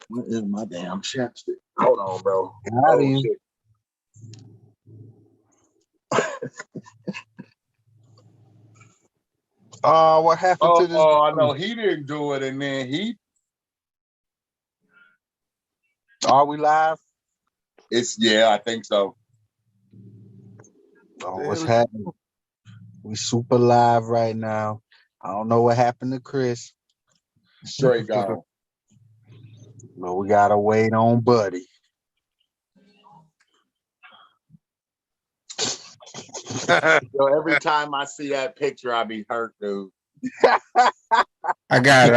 What is my damn chapstick? Hold on, bro. Got him. Shit. What happened to this? Oh, I know he didn't do it, and then he. Are we live? I think so. Oh, what's happening? We super live right now. I don't know what happened to Chris. Straight gone. But we gotta wait on Buddy. Yo, every time I see that picture, I be hurt, dude. I got it.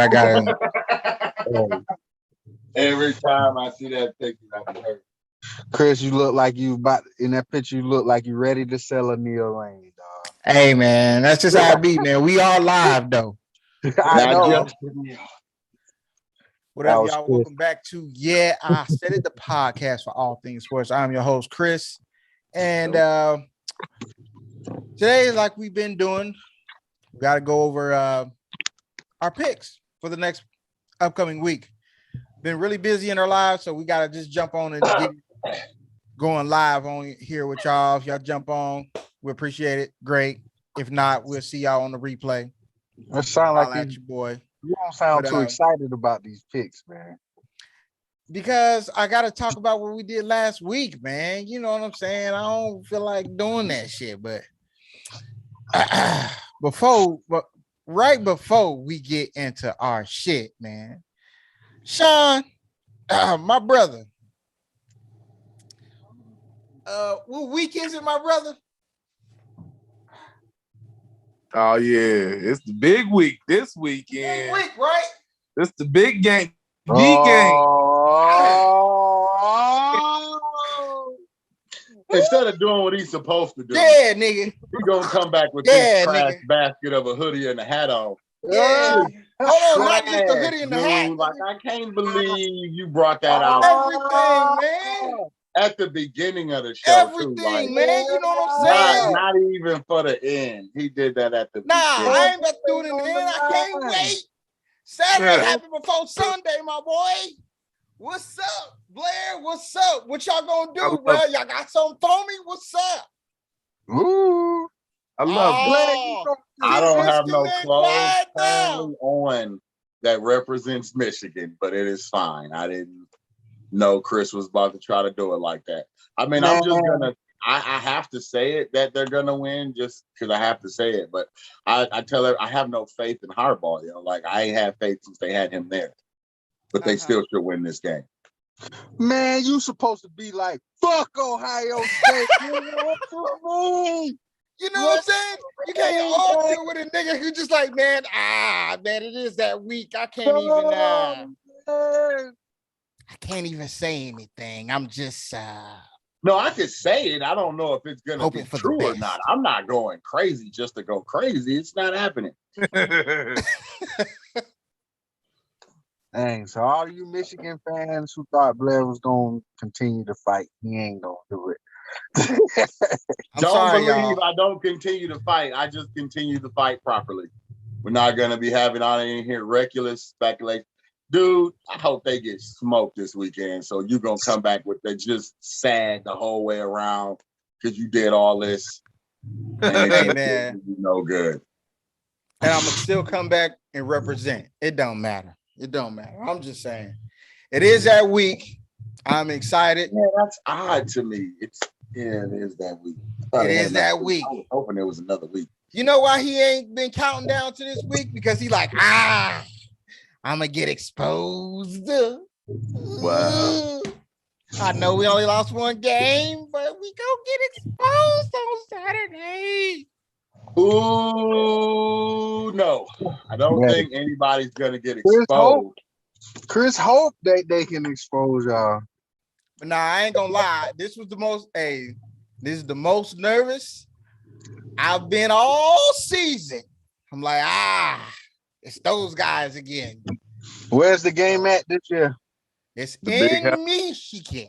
Every time I see that picture, I be hurt. Chris, you look like you about in that picture. You look like you ready to sell a Neil Lane, dog. Hey man, that's just how it be, man. We all live though. I know. Whatever, y'all. Chris. Welcome back to I Said It, the podcast for all things sports. I'm your host, Chris, and today, like we've been doing, we got to go over our picks for the next upcoming week. Been really busy in our lives, so we got to just jump on and get going live on here with y'all. If y'all jump on, we appreciate it. Great. If not, we'll see y'all on the replay. That sound like your boy. You don't sound too excited about these picks, man. Because I got to talk about what we did last week, man. You know what I'm saying? I don't feel like doing that shit, but right before we get into our shit, man, Sean, my brother. What week is it, my brother? Oh yeah, it's the big week this weekend. Big week, right? It's the big game. Instead of doing what he's supposed to do, nigga, he's gonna come back with this trash basket of a hoodie and a hat on. Hold on, not just the hoodie and the hat. Like, I can't believe you brought that out. Everything, man. At the beginning of the show, everything, man. You know what I'm saying? Not even for the end. He did that at the beginning. I ain't about to do it in the end. I can't wait. Saturday happened before Sunday, my boy. What's up, Blair? What's up? What y'all gonna do, bro? Y'all got something for me? What's up? Ooh, I love Blair. I don't have no clothes currently on that represents Michigan, but it is fine. I didn't know Chris was about to try to do it like that. I mean, I'm just gonna. I have to say it that they're gonna win just because I have to say it. But I tell her I have no faith in Harbaugh. You know, like I ain't had faith since they had him there. But they still should win this game. Man, you supposed to be like, fuck Ohio State. You know what I'm saying? You can't argue with a nigga who just like, man, it is that week. I can't even say anything. I'm just No, I could say it. I don't know if it's gonna be true or not. I'm not going crazy just to go crazy. It's not happening. Dang, so all you Michigan fans who thought Blair was going to continue to fight, he ain't going to do it. I don't continue to fight. I just continue to fight properly. We're not going to be having on in here reckless speculation. Dude, I hope they get smoked this weekend. So you're going to come back with that just sad the whole way around because you did all this. Hey, man. No good. And I'm going to still come back and represent. It don't matter. It don't matter. I'm just saying. It is that week. I'm excited. Yeah, that's odd to me. It is that week. It is that week. I was hoping it was another week. You know why he ain't been counting down to this week? Because he like, I'm going to get exposed. Wow. I know we only lost one game, but we go get exposed on Saturday. Ooh, no. I don't think anybody's going to get exposed. Chris hope they can expose y'all. But I ain't going to lie. This is the most nervous I've been all season. I'm like, it's those guys again. Where's the game at this year? It's in Michigan.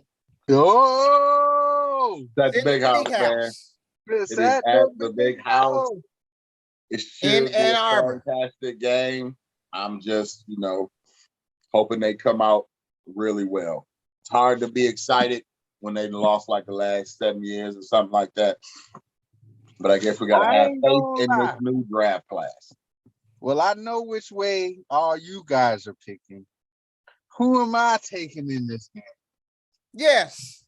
Oh, that's Big House, man. It is at the Big House. It should be a fantastic game. I'm just, hoping they come out really well. It's hard to be excited when they lost like the last 7 years or something like that. But I guess we got to have faith in this new draft class. Well, I know which way all you guys are picking. Who am I taking in this game? Yes.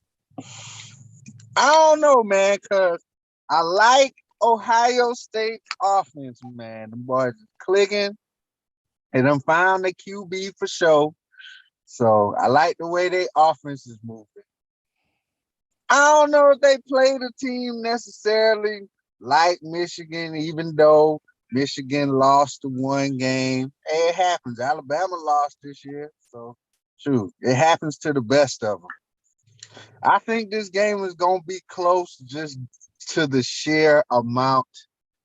I don't know, man, because I like Ohio State offense, man. The boys are clicking. And I'm found the QB for sure. So I like the way their offense is moving. I don't know if they played a team necessarily like Michigan, even though Michigan lost the one game. Hey, it happens. Alabama lost this year. So, shoot, it happens to the best of them. I think this game is going to be close just to the sheer amount,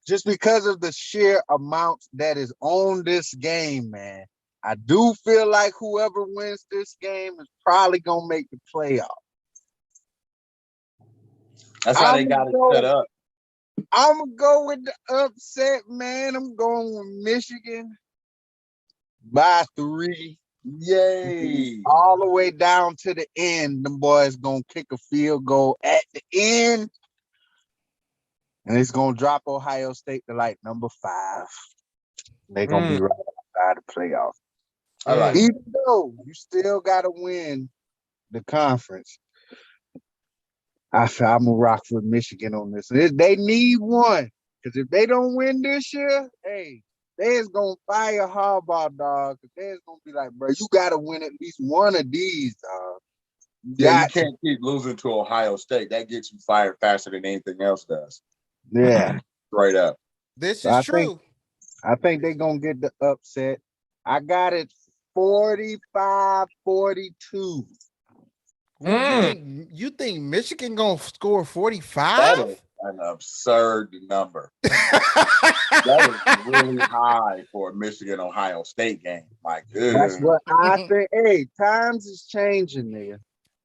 just because of the sheer amount that is on this game, man. I do feel like whoever wins this game is probably going to make the playoff. That's how they got it set up. I'm going to go with the upset, man. I'm going with Michigan by 3. Yay. All the way down to the end. Them boys going to kick a field goal at the end. And it's going to drop Ohio State to like number 5. They're going to be right outside the playoff. Even though you still got to win the conference. I'm going to rock with Michigan on this. They need one. Because if they don't win this year, hey, they's going to fire Harbaugh, dog. Because they's going to be like, bro, you got to win at least one of these, dog. Yeah, you can't keep losing to Ohio State. That gets you fired faster than anything else does. Yeah. Straight up. This is true. I think they're going to get the upset. I got it 45-42. You think Michigan gonna score 45? That is an absurd number. That is really high for a Michigan-Ohio State game. My goodness. That's what I think. Hey, times is changing, nigga.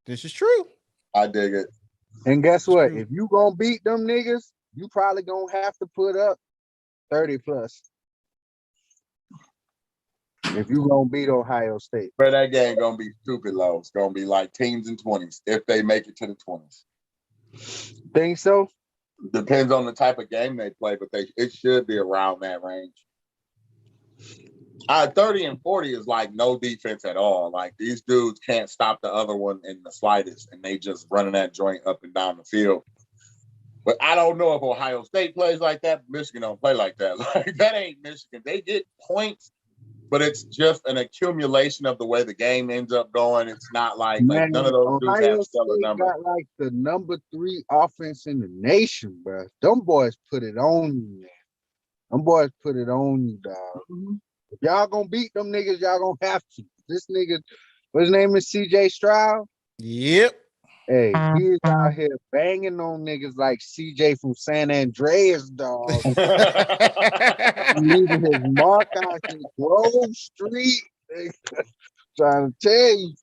This is true. I dig it. And guess what? If you gonna beat them niggas, you probably gonna have to put up 30 plus. If you gonna beat Ohio State. But that game gonna be stupid low. It's gonna be like teens and 20s if they make it to the 20s. Think so? Depends on the type of game they play, but it should be around that range. 30 and 40 is like no defense at all. Like these dudes can't stop the other one in the slightest, and they just running that joint up and down the field. But I don't know if Ohio State plays like that. Michigan don't play like that. Like that ain't Michigan. They get points, but it's just an accumulation of the way the game ends up going. It's not like none of those dudes have stellar numbers. Got like the number 3 offense in the nation, bro. Them boys put it on you, man. Them boys put it on you, dog. Mm-hmm. If y'all gonna beat them niggas, y'all gonna have to. This nigga, what his name is, CJ Stroud? Yep. Hey, he's out here banging on niggas like CJ from San Andreas, dog. Leaving his mark out in Grove Street. Trying to tell you.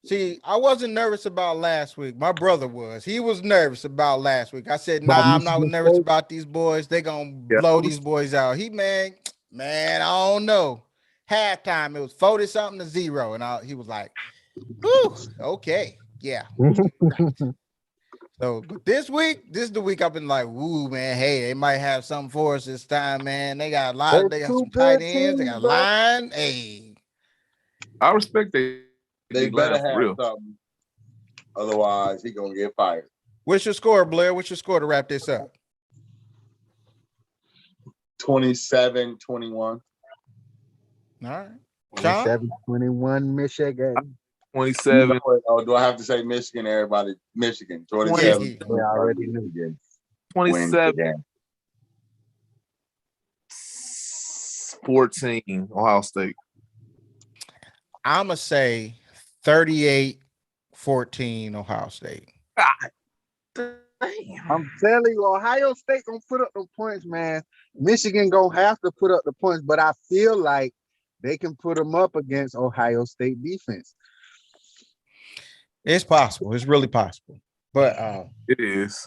See, I wasn't nervous about last week. My brother was. He was nervous about last week. I said, nah, I'm not nervous about these boys. They gonna blow these boys out. Man, I don't know. Halftime, it was 40-something-0. And he was like, whew, okay. Yeah. So, but this is the week I've been like, woo, man, hey, they might have something for us this time, man. They got they got some tight ends, they got a line. Hey. I respect they better have something. Otherwise, he gonna get fired. What's your score, Blair? What's your score to wrap this up? 27-21. All right. 27-21 Michigan. 27. Oh, do I have to say Michigan? Everybody, Michigan. 27. I already knew. 27. 14. Ohio State. I'm going to say 38-14 Ohio State. God damn. I'm telling you, Ohio State gonna put up the points, man. Michigan gonna have to put up the points, but I feel like they can put them up against Ohio State defense. It's possible. It's really possible. But it is.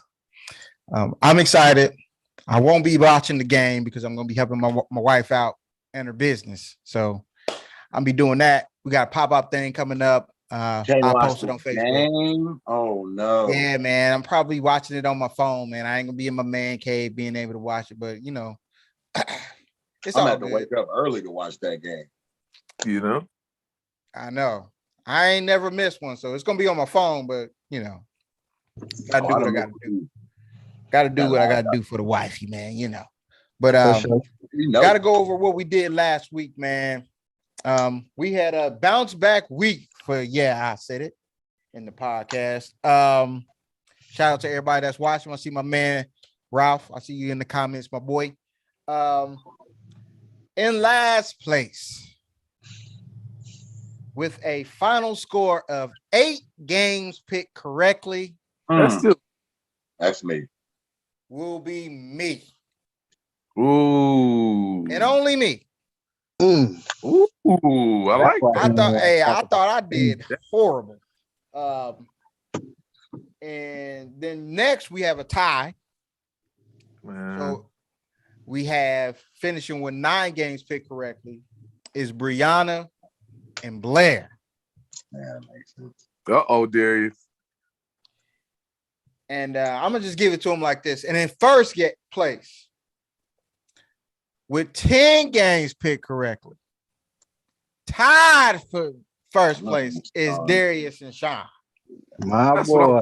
I'm excited. I won't be watching the game because I'm going to be helping my wife out and her business. So I'll be doing that. We got a pop-up thing coming up Can't I watch posted the on Facebook. game. Oh no. Yeah, man. I'm probably watching it on my phone, man. I ain't gonna be in my man cave being able to watch it, but it's I'm all gonna have to good. wake up early to watch that game. You know? I know. I ain't never missed one, so it's gonna be on my phone, but gotta do what I gotta do. Gotta do what I gotta do for the wifey, man, But gotta go over what we did last week, man. We had a bounce back week I said it in the podcast. Shout out to everybody that's watching. I see my man Ralph. I see you in the comments, my boy. In last place with a final score of 8 games picked correctly. That's me. Will be me. Ooh. And only me. Ooh, I like that. I thought I did horrible. And then next we have a tie. Man. So we have finishing with 9 games picked correctly is Brianna and Blair. Yeah, that makes sense. Uh-oh, Darius. And I'm gonna just give it to him like this. And in first place with 10 games picked correctly, tied for first place is Darius and Sean. My boy.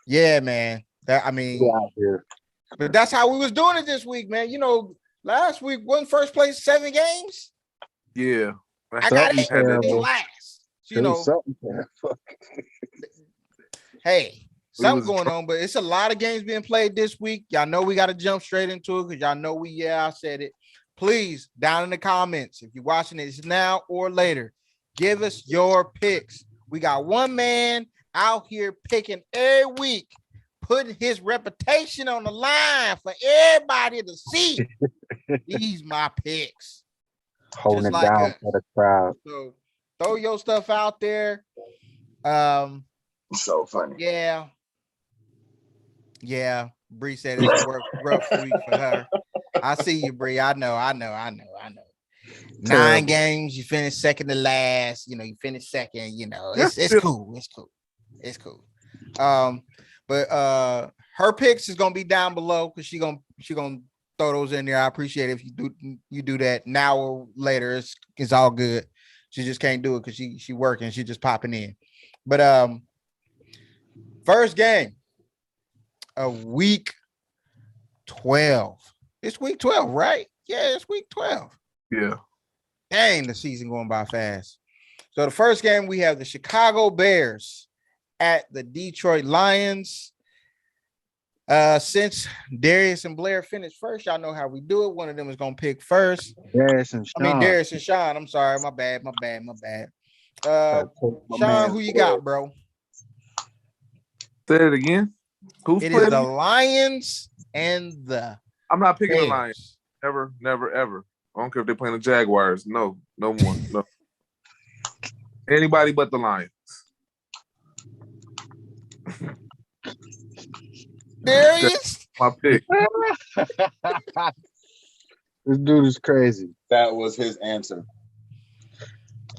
Yeah, man. But that's how we was doing it this week, man. Last week wasn't first place 7 games. Yeah. I got 8 last. Hey, something going on, but it's a lot of games being played this week. Y'all know we got to jump straight into it because y'all know I said it. Please, down in the comments, if you're watching this now or later, give us your picks. We got one man out here picking every week, putting his reputation on the line for everybody to see. These my picks. Holding it down for the crowd. So throw your stuff out there. So funny. Yeah. Bree said it's a rough week for her. I see you, Bree. I know. 9 games, you finish second to last. You finish second. It's cool. It's cool. But her picks is gonna be down below because she gonna throw those in there. I appreciate it if you do that now or later. It's all good. She just can't do it because she working. She just popping in. But first game of week 12. It's week 12, right? Yeah, it's week 12. Yeah. Dang, the season going by fast. So the first game we have the Chicago Bears at the Detroit Lions. Since Darius and Blair finished first, y'all know how we do it. One of them is gonna pick first. Darius and Sean. I'm sorry, my bad. Sean, who you got, bro? Say it again. It is the Lions and the I'm not picking Bears. the Lions. Ever, never, ever. I don't care if they're playing the Jaguars. No more. No. Anybody but the Lions. Darius? My pick. This dude is crazy. That was his answer.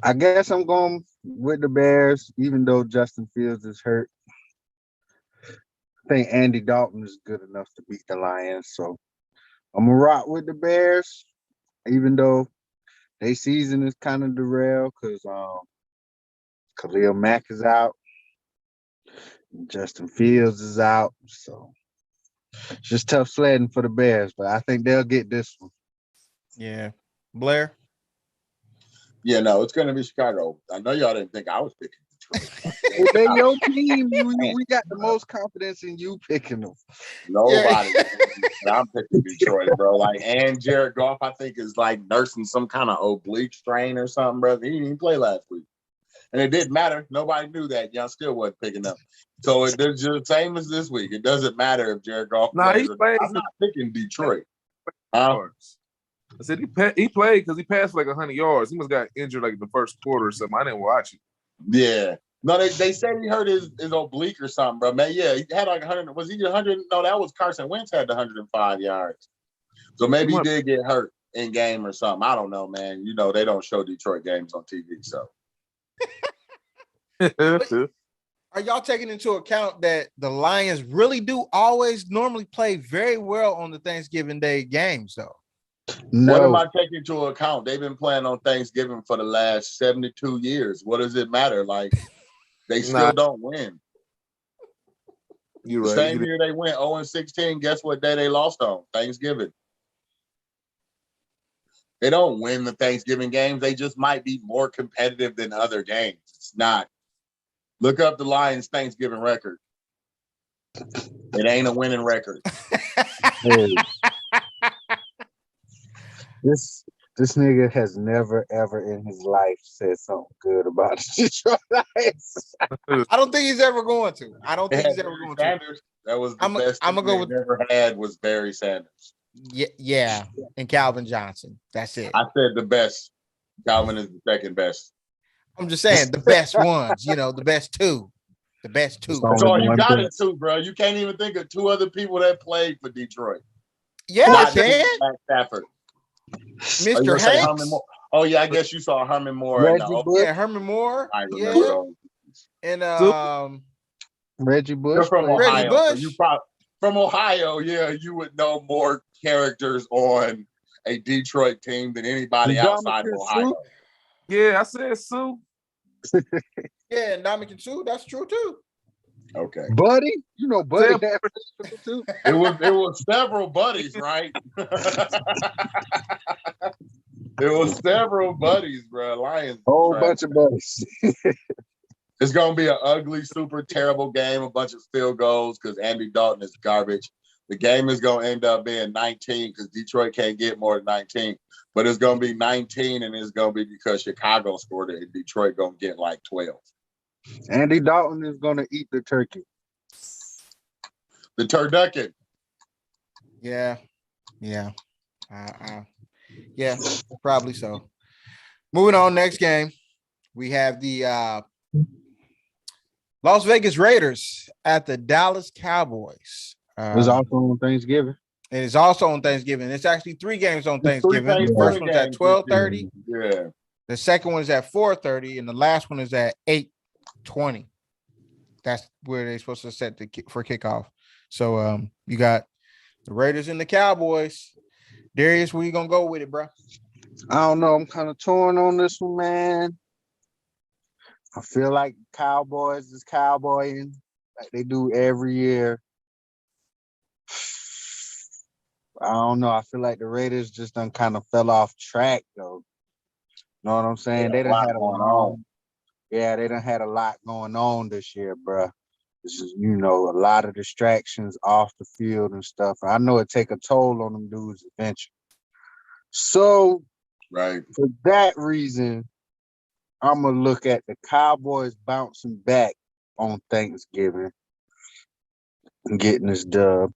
I guess I'm going with the Bears, even though Justin Fields is hurt. I think Andy Dalton is good enough to beat the Lions, so I'm gonna rock with the Bears, even though their season is kind of derailed because Khalil Mack is out, Justin Fields is out, so it's just tough sledding for the Bears. But I think they'll get this one. Yeah, Blair. Yeah, no, it's gonna be Chicago. I know y'all didn't think I was picking Detroit. They your team. We got the most confidence in you picking them. Nobody. I'm picking Detroit, bro. And Jared Goff, I think, is nursing some kind of oblique strain or something, brother. He didn't even play last week. And it didn't matter. Nobody knew that. Y'all still wasn't picking up. So it's just the same as this week. It doesn't matter if Jared Goff plays. I'm not picking Detroit. I said he played because he passed 100 yards. He must got injured in the first quarter or something. I didn't watch it. Yeah. No, they said he hurt his oblique or something, bro. Man, yeah, he had 100. Was he 100? No, that was Carson Wentz had 105 yards. So maybe he did get hurt in game or something. I don't know, man. They don't show Detroit games on TV, so. Are y'all taking into account that the Lions really do always normally play very well on the Thanksgiving Day games, though? What am No, I taking into account? They've been playing on Thanksgiving for the last 72 years. What does it matter? Like, they still don't win. You're The right. same year they went 0-16, guess what day they lost on? Thanksgiving. They don't win the Thanksgiving games. They just might be more competitive than other games. It's not. Look up the Lions' Thanksgiving record. It ain't a winning record. hey, this nigga has never ever in his life said something good about the Detroit Lions. I don't think he's ever going to. I don't They think had he's ever Barry going Sanders. That was the best I'm team gonna go they've with ever had was Barry Sanders. yeah, and Calvin Johnson. That's it. I said the best. Calvin is the second best. I'm just saying the best ones. The best two. The best two. Only That's all you one got best. is two, bro. You can't even think of two other people that played for Detroit. Yeah, I Not can. Matt Stafford. Oh, you Mr. gonna say Herman Hanks. Moore? Oh yeah, I guess you saw Herman Moore. Reggie No, Bush. Yeah, Herman Moore. I remember Yeah, those. and Reggie You're Bush. from played- Reggie Ohio, so Bush. you probably from Ohio. Yeah, you would know more characters on a Detroit team than anybody outside of Ndamukong Ohio. Suh. Yeah, I said Sue. yeah, and Dominican Sue. That's true too. Okay, Buddy, you know Buddy Sam- had people too. it was several buddies, right? It was several buddies, bro. Lions. Whole trash. bunch of buddies. It's gonna be an ugly, super terrible game. A bunch of field goals because Andy Dalton is garbage. The game is gonna end up being 19 because Detroit can't get more than 19. But it's gonna be 19, and it's gonna be because Chicago scored it, and Detroit gonna get like 12. Andy Dalton is gonna eat the turkey. The turducken. Yeah, yeah, probably so. Moving on, next game, we have the Las Vegas Raiders at the Dallas Cowboys. It was also on Thanksgiving. It is also on Thanksgiving. It's actually 3 games on Thanksgiving. The Thanksgiving first one's at games this 12:30. Yeah. The second one is at 4:30, and the last one is at 8:20. That's where they're supposed to set for kickoff. So you got the Raiders and the Cowboys. Darius, where you gonna go with it, bro? I don't know. I'm kind of torn on this one, man. I feel like Cowboys is cowboying like they do every year. I don't know. I feel like the Raiders just done kind of fell off track, though. Know what I'm saying? They done had they done had a lot going on this year, bro. This is, a lot of distractions off the field and stuff. I know it take a toll on them dudes eventually. So, Right. for that reason, I'm going to look at the Cowboys bouncing back on Thanksgiving and getting this dub.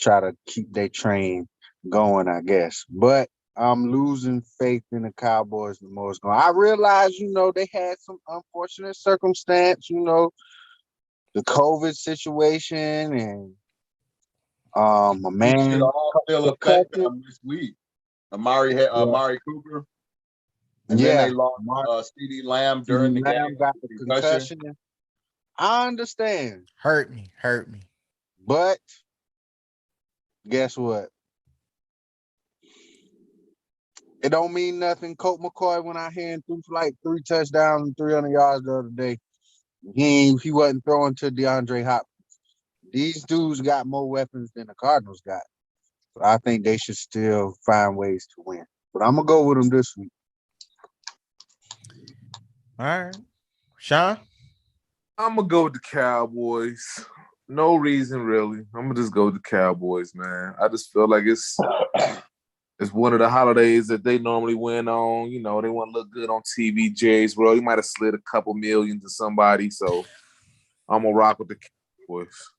Try to keep their train going, I guess. But I'm losing faith in the Cowboys the most. I realize, they had some unfortunate circumstance, the COVID situation and a It man. should all still affect them this week. Amari Cooper. And then they lost CeeDee Lamb during the game. Lamb got the concussion. I understand. Hurt me. But guess what? It don't mean nothing. Colt McCoy went out here and threw for like 3 touchdowns and 300 yards the other day. He wasn't throwing to DeAndre Hopkins. These dudes got more weapons than the Cardinals got. So I think they should still find ways to win. But I'm going to go with them this week. All right. Sean? I'm gonna go with the Cowboys. No reason really. I'm gonna just go with the Cowboys, man. I just feel like it's one of the holidays that they normally win on. They want to look good on TV. Jays, bro, you might have slid a couple million to somebody, so I'm gonna rock with the Cowboys.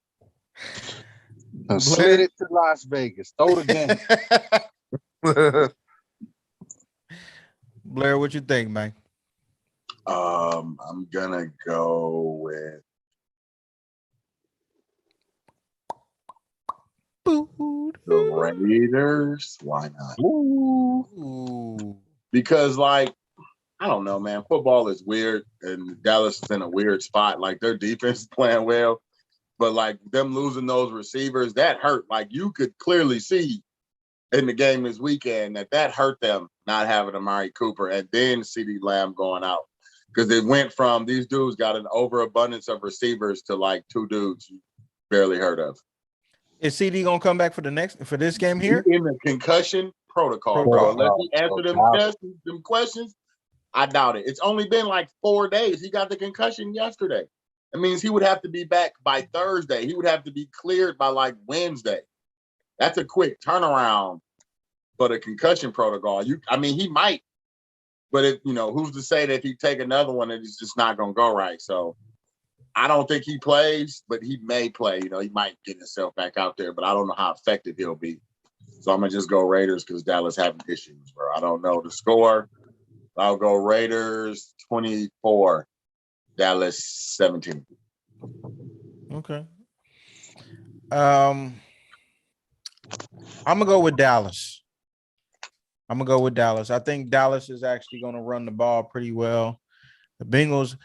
Slid it to Las Vegas. Throw the game. Blair, what you think, man? I'm gonna go with the Raiders. Why not? Ooh. Because I don't know, man. Football is weird, and Dallas is in a weird spot. Like their defense is playing well, but like them losing those receivers, that hurt. Like you could clearly see in the game this weekend that hurt them not having Amari Cooper and then CeeDee Lamb going out. Because it went from these dudes got an overabundance of receivers to like two dudes you barely heard of. Is CD gonna come back for this game here? In the concussion protocol, bro. Unless he answer them questions, I doubt it. It's only been like 4 days. He got the concussion yesterday. It means he would have to be back by Thursday. He would have to be cleared by like Wednesday. That's a quick turnaround for the concussion protocol. He might, but who's to say that if he take another one, it's just not gonna go right. So I don't think he plays, but he may play. He might get himself back out there, but I don't know how effective he'll be. So I'm gonna just go Raiders because Dallas having issues, bro. I don't know the score. I'll go Raiders 24, Dallas 17. Okay. I'm gonna go with Dallas. I think Dallas is actually gonna run the ball pretty well. The Bengals,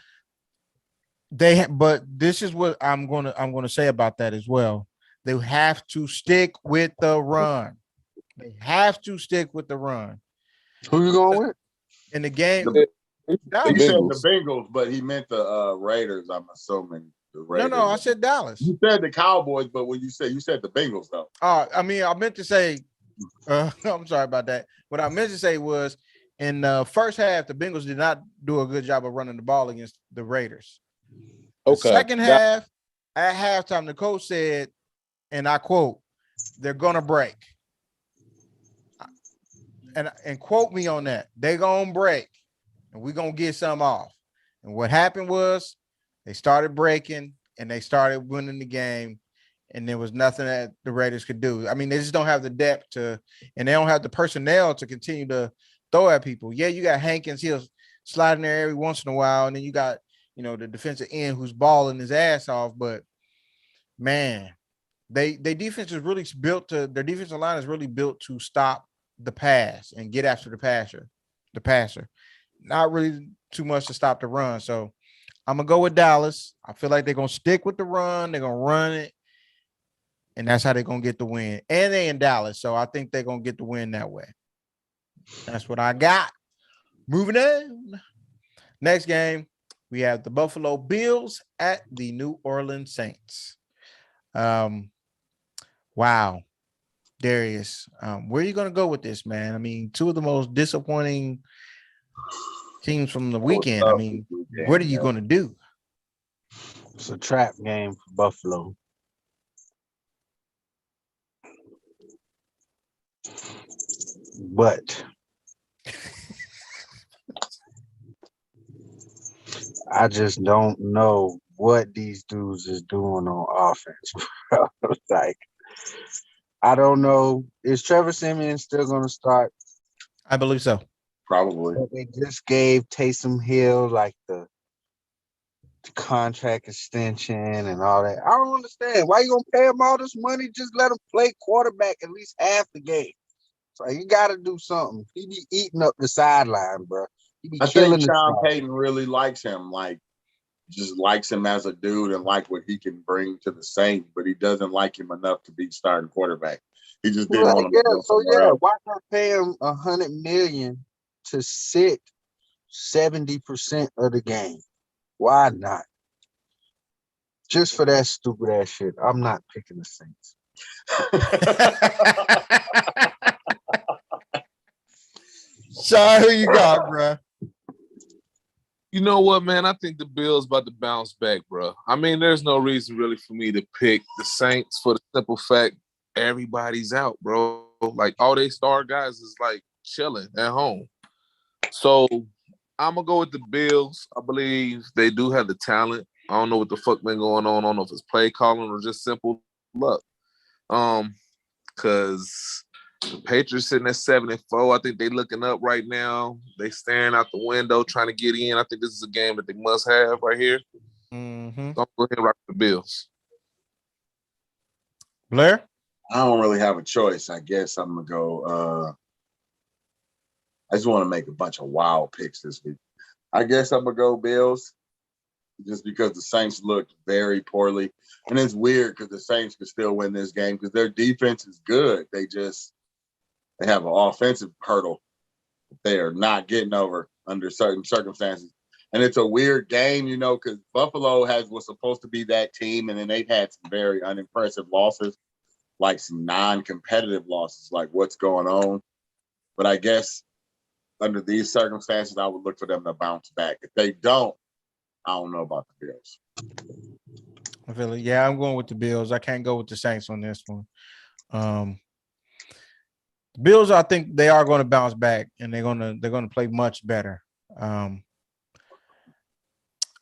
but this is what I'm gonna say about that as well. They have to stick with the run. Who you going with? In the game? He said the Bengals, but he meant the Raiders. I'm assuming the Raiders. No, I said Dallas. You said the Cowboys, but when you said the Bengals, though. I meant to say. I'm sorry about that. What I meant to say was, in the first half, the Bengals did not do a good job of running the ball against the Raiders. Okay. The second half, at halftime, the coach said, and I quote, "They're gonna break." And quote me on that. They're gonna break, and we're gonna get some off. And what happened was they started breaking and they started winning the game, and there was nothing that the Raiders could do. I mean, they just don't have the depth and they don't have the personnel to continue to throw at people. Yeah, you got Hankins, he'll slide in there every once in a while, and then you got the defensive end who's balling his ass off. But man, their defensive line is really built to stop the pass and get after the passer. Not really too much to stop the run. So I'm gonna go with Dallas. I feel like they're gonna stick with the run. They're gonna run it, and that's how they're gonna get the win. And they in Dallas, so I think they're gonna get the win that way. That's what I got. Moving on. Next game, we have the Buffalo Bills at the New Orleans Saints. Wow. Darius, where are you going to go with this, man? I mean, two of the most disappointing teams from the weekend. I mean, what are you going to do? It's a trap game for Buffalo. But I just don't know what these dudes is doing on offense. Like, I don't know. Is Trevor Siemian still going to start? I believe so. Probably. They just gave Taysom Hill like the contract extension and all that. I don't understand. Why you going to pay him all this money? Just let him play quarterback at least half the game. So you got to do something. He be eating up the sideline, bro. He be killing think Sean Payton really likes him. Like, just likes him as a dude and like what he can bring to the Saints, but he doesn't like him enough to be starting quarterback. He just didn't want him to go somewhere else. Why not pay him $100 million to sit 70% of the game? Why not? Just for that stupid ass shit. I'm not picking the Saints. Sean, who you got, bro? You know what, man? I think the Bills about to bounce back, bro. I mean, there's no reason really for me to pick the Saints for the simple fact everybody's out, bro. Like, all they star guys is, like, chilling at home. So I'm going to go with the Bills. I believe they do have the talent. I don't know what the fuck been going on. I don't know if it's play calling or just simple luck. Because the Patriots sitting at 7-4. I think they looking up right now. They staring out the window trying to get in. I think this is a game that they must have right here. Mm-hmm. So I'm going to rock the Bills. Blair? I don't really have a choice. I guess I'm gonna go. I just want to make a bunch of wild picks this week. I guess I'm gonna go Bills, just because the Saints looked very poorly, and it's weird because the Saints could still win this game because their defense is good. They have an offensive hurdle they are not getting over under certain circumstances. And it's a weird game, because Buffalo was supposed to be that team, and then they've had some very unimpressive losses, like some non-competitive losses, like what's going on. But I guess under these circumstances, I would look for them to bounce back. If they don't, I don't know about the Bills. I feel it. Yeah, I'm going with the Bills. I can't go with the Saints on this one. The Bills, I think they are going to bounce back, and they're going to play much better.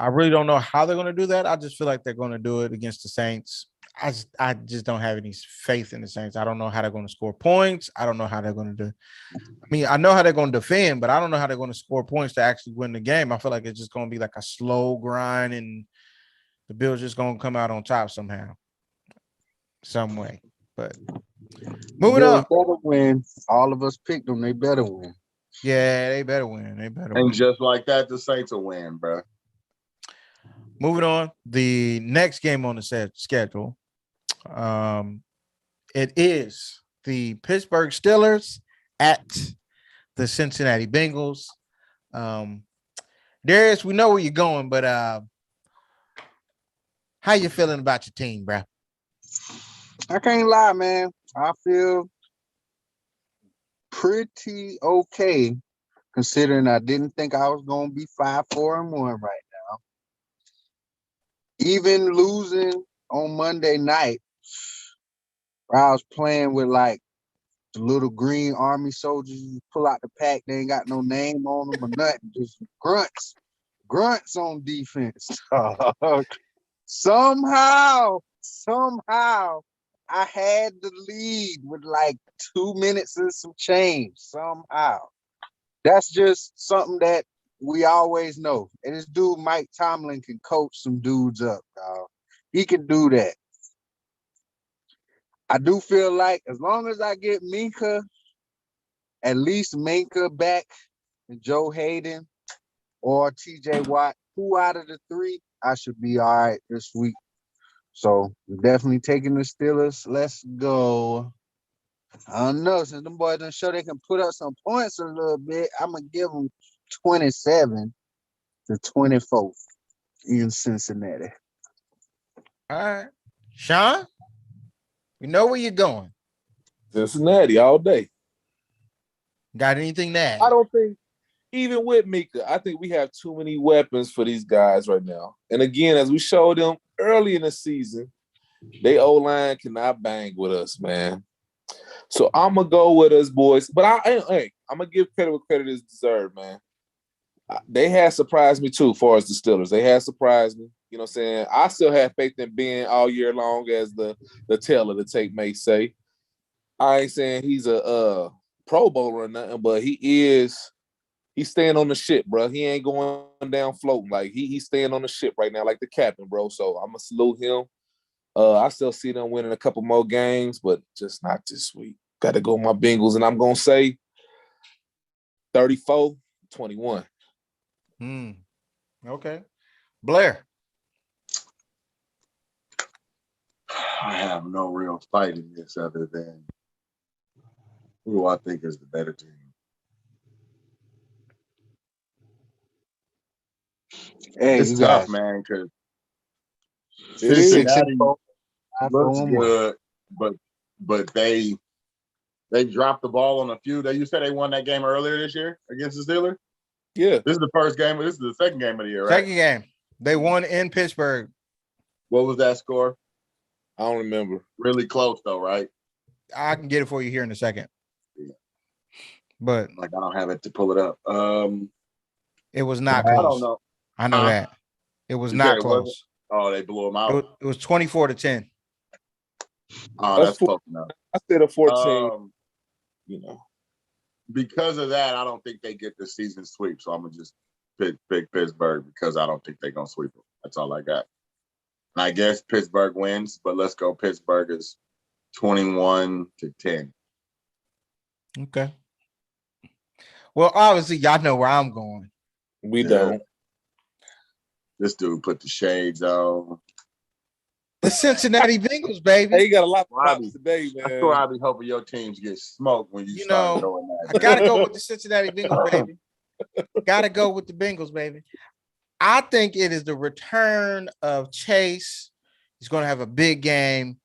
I really don't know how they're going to do that. I just feel like they're going to do it against the Saints. I just don't have any faith in the Saints. I don't know how they're going to score points. I don't know how they're going to do. I mean, I know how they're going to defend, but I don't know how they're going to score points to actually win the game. I feel like it's just going to be like a slow grind, and the Bills just going to come out on top somehow, some way. But moving on. Better win. All of us picked them. They better win. Yeah, they better win. And just like that, the Saints will win, bro. Moving on, the next game on the schedule, it is the Pittsburgh Steelers at the Cincinnati Bengals. Darius, we know where you're going, but how you feeling about your team, bro? I can't lie, man. I feel pretty okay, considering I didn't think I was going to be 5-4-1 right now. Even losing on Monday night, where I was playing with like the little green army soldiers you pull out the pack, they ain't got no name on them or nothing, just grunts on defense. Somehow, I had the lead with like 2 minutes and some change. Somehow. That's just something that we always know. And this dude, Mike Tomlin, can coach some dudes up, dog. He can do that. I do feel like as long as I get at least Minka back, and Joe Hayden or TJ Watt, 2 out of the 3, I should be all right this week. So definitely taking the Steelers. Let's go. I don't know. Since them boys done show they can put up some points a little bit, I'm going to give them 27-24 in Cincinnati. All right. Sean, we know where you're going. Cincinnati all day. Got anything to add? I don't think, even with Mika, I think we have too many weapons for these guys right now. And again, as we showed them early in the season, they O-line cannot bang with us, man. So I'm going to go with us, boys. But I'm going to give credit where credit is deserved, man. They had surprised me, too, as far as the Steelers. They had surprised me. You know what I'm saying? I still have faith in Ben all year long, as the tail of the tape may say. I ain't saying he's a Pro Bowler or nothing, but he's staying on the ship, bro. He ain't going down floating. Like, he's staying on the ship right now, like the captain, bro. So I'm going to salute him. I still see them winning a couple more games, but just not this week. Got to go with my Bengals, and I'm going to say 34-21. Okay. Blair. I have no real fight in this other than who I think is the better team. Hey, It's tough, man, because It is. Cincinnati looks good, but they dropped the ball on a few. You said they won that game earlier this year against the Steelers? Yeah. This is the first game. This is the second game of the year, right? Second game. They won in Pittsburgh. What was that score? I don't remember. Really close, though, right? I can get it for you here in a second. Yeah. But like, I don't have it to pull it up. It was not I close. don't know. I know that. It was You not said it wasn't? close. Oh, they blew them out. It was 24-10. Oh, that's close enough. I said a 14. Because of that, I don't think they get the season sweep. So I'm gonna just pick Pittsburgh because I don't think they're gonna sweep them. That's all I got. And I guess Pittsburgh wins, but let's go. Pittsburgh is 21-10. Okay. Well, obviously, y'all know where I'm going. We Yeah. don't. This dude put the shades on. The Cincinnati Bengals, baby. Hey, you got a lot of Robbie, props today, I man. swear I be hoping your teams get smoked when you You start know, doing I that. gotta go with the Cincinnati Bengals, baby. Gotta go with the Bengals, baby. I think it is the return of Chase. He's going to have a big game.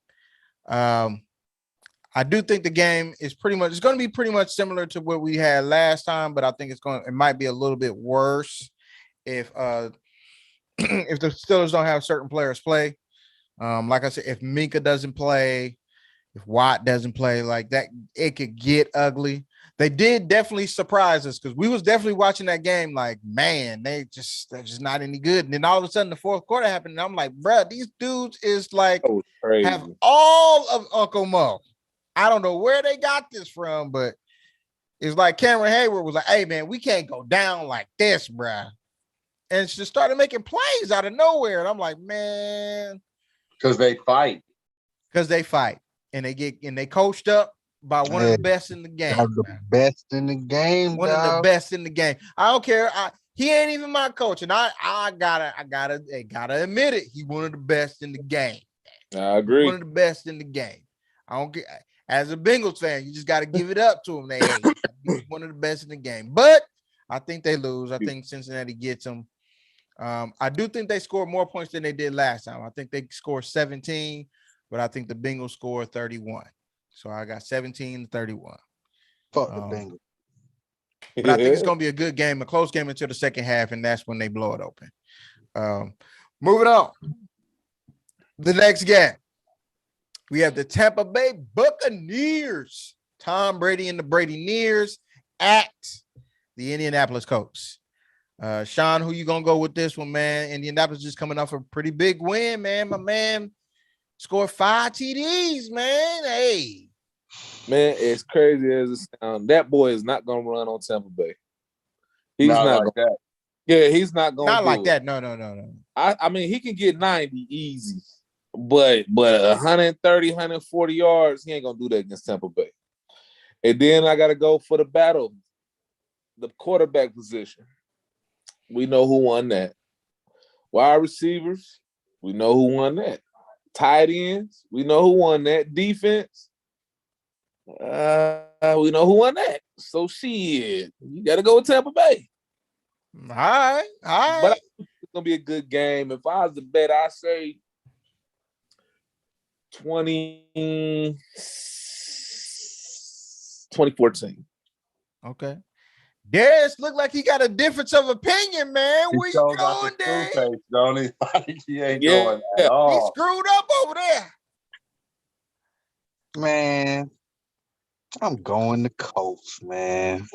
I do think the game is it's going to be pretty much similar to what we had last time, but I think it might be a little bit worse if if the Steelers don't have certain players play. Like I said, if Minka doesn't play, if Watt doesn't play like that, it could get ugly. They did definitely surprise us because we was definitely watching that game like, man, they're just not any good. And then all of a sudden the fourth quarter happened, and I'm like, bro, these dudes is like have all of Uncle Mo. I don't know where they got this from, but it's like Cameron Hayward was like, hey, man, we can't go down like this, bro. And she started making plays out of nowhere. And I'm like, man. Because they fight. And they coached up by one of the best in the game. The best in the game. One of the best in the game. I don't care. He ain't even my coach, and I gotta admit it. He one of the best in the game. I agree. One of the best in the game. I don't get. As a Bengals fan, you just got to give it up to him. He's one of the best in the game. But I think they lose. I think Cincinnati gets them. I do think they scored more points than they did last time. I think they scored 17, but I think the Bengals scored 31. So I got 17-31. Fuck the Bengals. But I think it's going to be a good game, a close game until the second half, and that's when they blow it open. Moving on. The next game. We have the Tampa Bay Buccaneers. Tom Brady and the Brady-neers at the Indianapolis Colts. Sean, who you going to go with this one, man? Indianapolis just coming off a pretty big win, man. My man scored 5 TDs, man. Hey. Man, as crazy as it sounds, that boy is not going to run on Tampa Bay. He's not like gonna, that. Yeah, he's not going to. Not like it. that. No. I mean, he can get 90 easy. But 130, 140 yards, he ain't going to do that against Tampa Bay. And then I got to go for the battle, the quarterback position. We know who won that. Wide receivers, we know who won that. Tight ends, we know who won that. Defense, we know who won that. So shit, you got to go with Tampa Bay. All right. But it's going to be a good game. If I was to bet, I say 2014. Okay. Darius looked like he got a difference of opinion, man. Where you going, Darius? Don't he? He ain't going at all. He screwed up over there. Man, I'm going to Colts, man.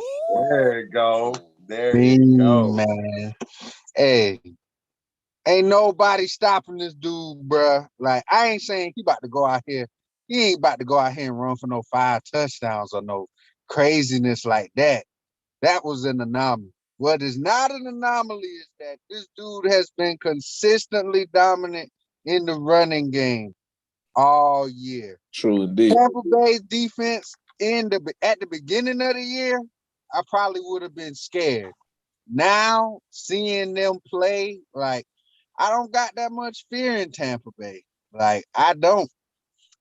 There you go. There you go. Man. Hey, ain't nobody stopping this dude, bruh. Like, I ain't saying he about to go out here. He ain't about to go out here and run for no 5 touchdowns or no craziness like that. That was an anomaly. What is not an anomaly is that this dude has been consistently dominant in the running game all year. True indeed. Tampa Bay's defense at the beginning of the year, I probably would have been scared. Now, seeing them play, like, I don't got that much fear in Tampa Bay. Like, I don't.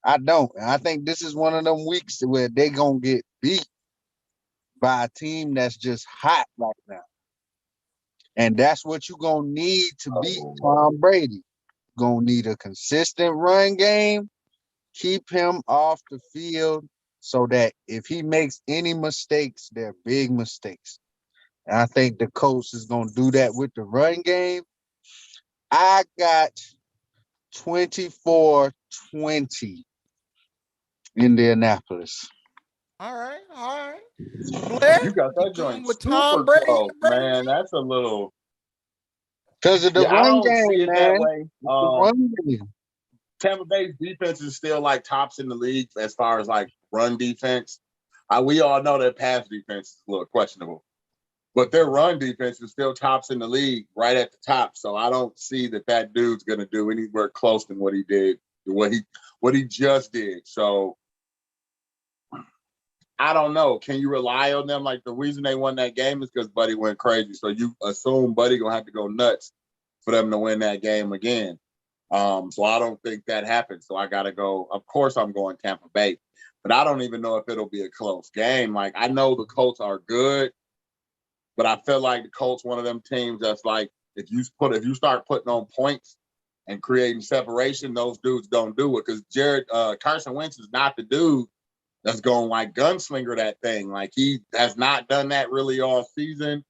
And I think this is one of them weeks where they going to get beat by a team that's just hot right now. And that's what you're going to need to beat Tom Brady. Going to need a consistent run game, keep him off the field so that if he makes any mistakes, they're big mistakes. And I think the coach is going to do that with the run game. I got 24-20 Indianapolis. All right. Blair, You got that joint with super Tom Brady, close, man. That's a little. Because of the I run don't see game, it man. that way. The run game. Tampa Bay's defense is still like tops in the league as far as like run defense. We all know that pass defense is a little questionable, but their run defense is still tops in the league, right at the top. So I don't see that dude's gonna do anywhere close than what he did, what he just did. So I don't know. Can you rely on them? Like the reason they won that game is because Buddy went crazy. So you assume Buddy gonna have to go nuts for them to win that game again. So I don't think that happened. So I gotta go. Of course, I'm going Tampa Bay, but I don't even know if it'll be a close game. Like I know the Colts are good, but I feel like the Colts one of them teams that's like if you start putting on points and creating separation, those dudes don't do it because Carson Wentz is not the dude that's going like gunslinger that thing. Like he has not done that really all season.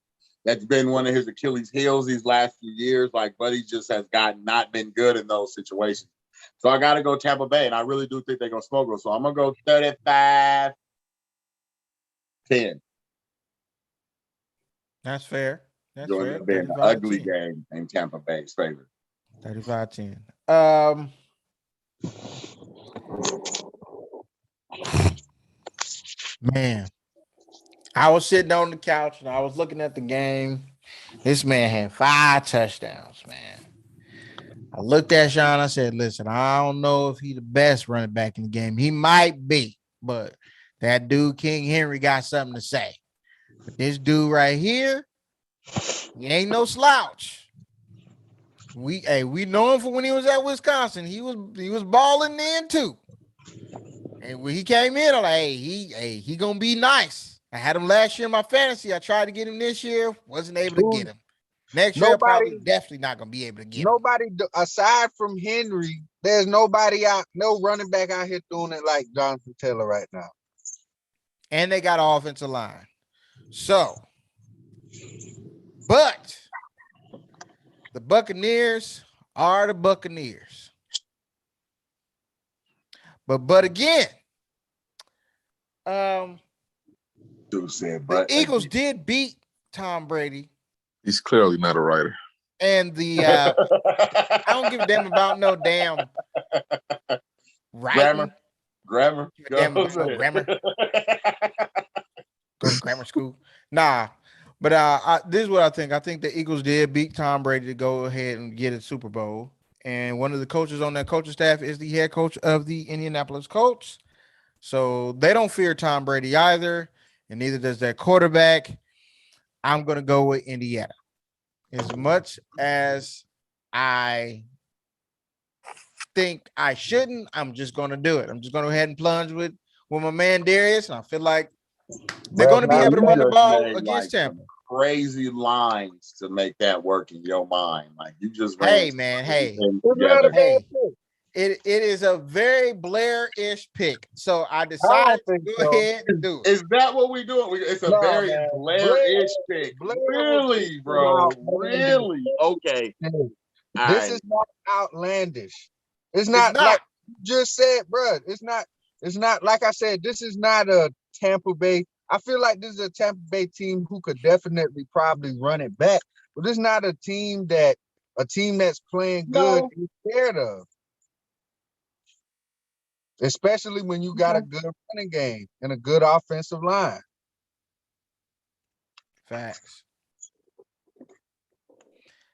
That's been one of his Achilles heels these last few years. Like Buddy just has not been good in those situations. So I got to go Tampa Bay, and I really do think they're going to smoke us. So I'm going to go 35-10. That's fair. That's Going fair. to be an 35-10. ugly game in Tampa Bay's favor. 35-10. Man, I was sitting on the couch and I was looking at the game. This man had 5 touchdowns, man. I looked at Sean. I said, listen, I don't know if he's the best running back in the game. He might be, but that dude, King Henry, got something to say. But this dude right here, he ain't no slouch. We know him for when he was at Wisconsin. He was balling then too. And when he came in, I'm like, he gonna be nice. I had him last year in my fantasy. I tried to get him this year, wasn't able to get him. Next year, probably definitely not gonna be able to get him. Nobody aside from Henry, there's nobody out, no running back out here doing it like Jonathan Taylor right now. And they got an offensive line. So, but the Buccaneers are the Buccaneers. But again, Dude said, the Eagles did beat Tom Brady. He's clearly not a writer. And the I don't give a damn about no damn writing. Grammar. Damn about no grammar. Go to grammar school. Nah. But this is what I think. I think the Eagles did beat Tom Brady to go ahead and get a Super Bowl. And one of the coaches on that coaching staff is the head coach of the Indianapolis Colts. So they don't fear Tom Brady either, and neither does their quarterback. I'm going to go with Indiana. As much as I think I shouldn't, I'm just going to do it. I'm just going to go ahead and plunge with my man Darius, and I feel like they're going to be able to run the ball against Tampa. Crazy lines to make that work in your mind. Like you just hey, it is a very Blair-ish pick. So I decided to go ahead and do it. Is that what we do? It's a very Blair-ish pick. Really, bro? Really? Okay. This is not outlandish. It's not like you just said, bro. It's not like I said, this is not a Tampa Bay. I feel like this is a Tampa Bay team who could definitely probably run it back, but it's not a team that's playing good is scared of. Especially when you got a good running game and a good offensive line. Facts.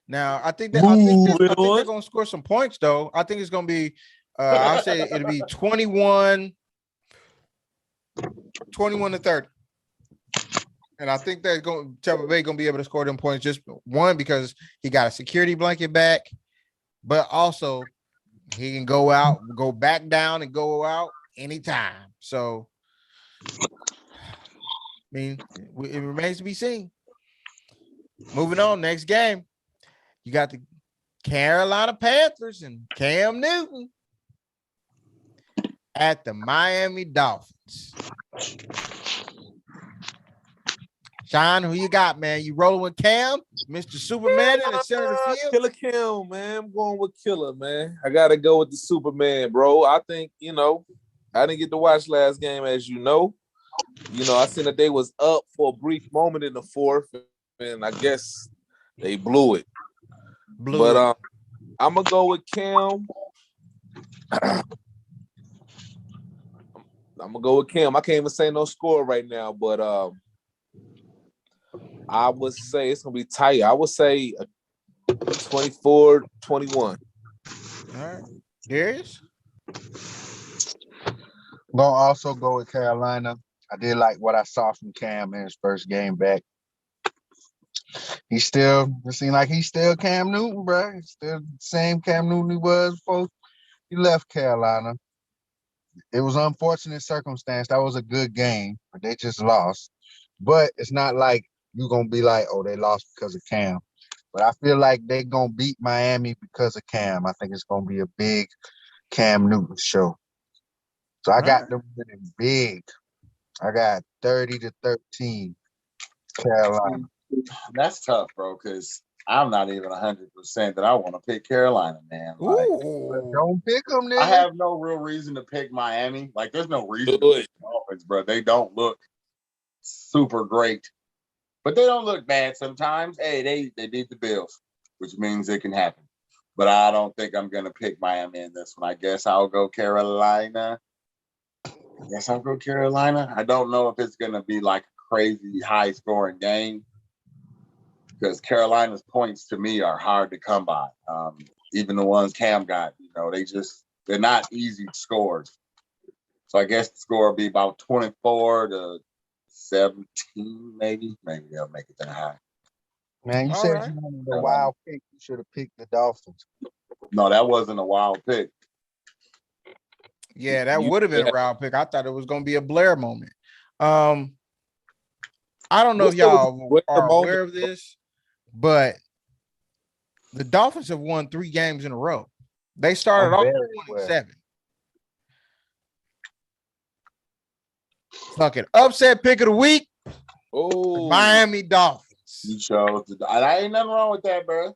Now, I think they're going to score some points, though. I think it's going to be, I'll say it'll be 21-30. And I think Tampa Bay going to be able to score them points. Just one, because he got a security blanket back, but also he can go back down and go out anytime. So, I mean, it remains to be seen. Moving on, next game. You got the Carolina Panthers and Cam Newton at the Miami Dolphins. Sean, who you got, man? You rolling with Cam, Mr. Superman in the center of the field? Killer Cam, man. I'm going with Killer, man. I got to go with the Superman, bro. I think, I didn't get to watch last game, as you know. I seen that they was up for a brief moment in the fourth, and I guess they blew it. I'm going to go with Cam. I'm going to go with Cam. I can't even say no score right now, but I would say it's going to be tight. I would say 24-21. All right. Darius? Gonna also go with Carolina. I did like what I saw from Cam in his first game back. It seemed like he's still Cam Newton, bro. He's still the same Cam Newton he was before he left Carolina. It was an unfortunate circumstance. That was a good game, but they just lost. But it's not like you're going to be like, oh, they lost because of Cam. But I feel like they're going to beat Miami because of Cam. I think it's going to be a big Cam Newton show. So I got them winning big. I got 30-13 Carolina. That's tough, bro, because I'm not even 100% that I want to pick Carolina, man. Like, don't pick them, nigga. I have no real reason to pick Miami. Like, there's no reason to pick the Dolphins, bro. They don't look super great, but they don't look bad sometimes. Hey, they beat the Bills, which means it can happen. But I don't think I'm going to pick Miami in this one. I guess I'll go Carolina. I don't know if it's going to be like a crazy high-scoring game because Carolina's points to me are hard to come by. Even the ones Cam got, they're not easy scores. So I guess the score will be about 24-17, maybe. Maybe they'll make it that high. Man, you said you wanted a wild pick. You should have picked the Dolphins. No, that wasn't a wild pick. Yeah, that would have been a wild pick. I thought it was going to be a Blair moment. I don't know if y'all are aware of this, but the Dolphins have won 3 games in a row. They started off 27. Fucking upset pick of the week. Oh, Miami Dolphins. You chose I ain't nothing wrong with that, bro.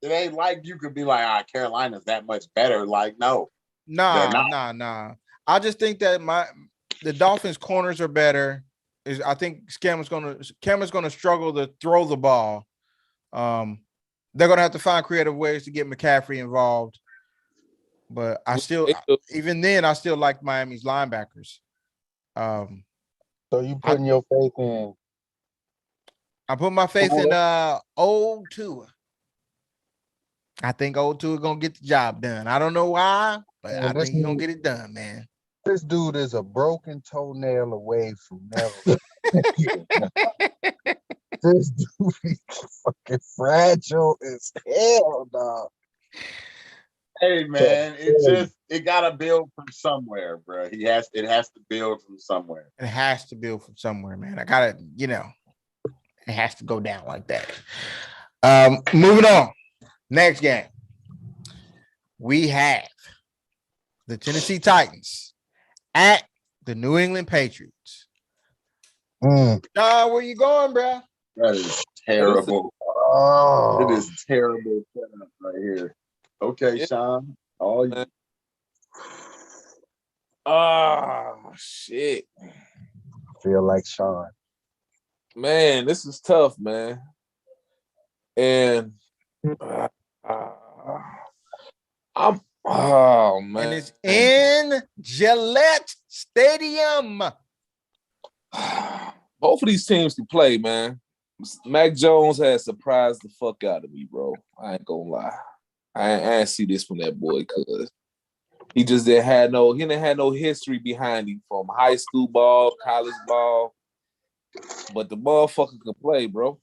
It ain't like you could be like, Carolina's that much better. Like, no. Nah. I just think that the Dolphins corners are better. I think Cameron's gonna struggle to throw the ball. They're gonna have to find creative ways to get McCaffrey involved. But even then, I still like Miami's linebackers. So you putting your faith in? I put my faith in old Tua. I think old Tua gonna get the job done. I don't know why, but I think he's gonna get it done, man. This dude is a broken toenail away from never. This dude is fucking fragile as hell, dog. Hey man, it gotta build from somewhere, bro. It has to build from somewhere. It has to build from somewhere, man. I gotta, it has to go down like that. Moving on. Next game. We have the Tennessee Titans at the New England Patriots. Where you going, bro? That is terrible. It is terrible setup right here. Okay, Sean. All you. Oh, shit. I feel like Sean. Man, this is tough, man. And man. And it's in Gillette Stadium. Both of these teams can play, man. Mac Jones has surprised the fuck out of me, bro. I ain't gonna lie. I ain't see this from that boy because he just didn't have no history behind him from high school ball, college ball. But the motherfucker can play, bro.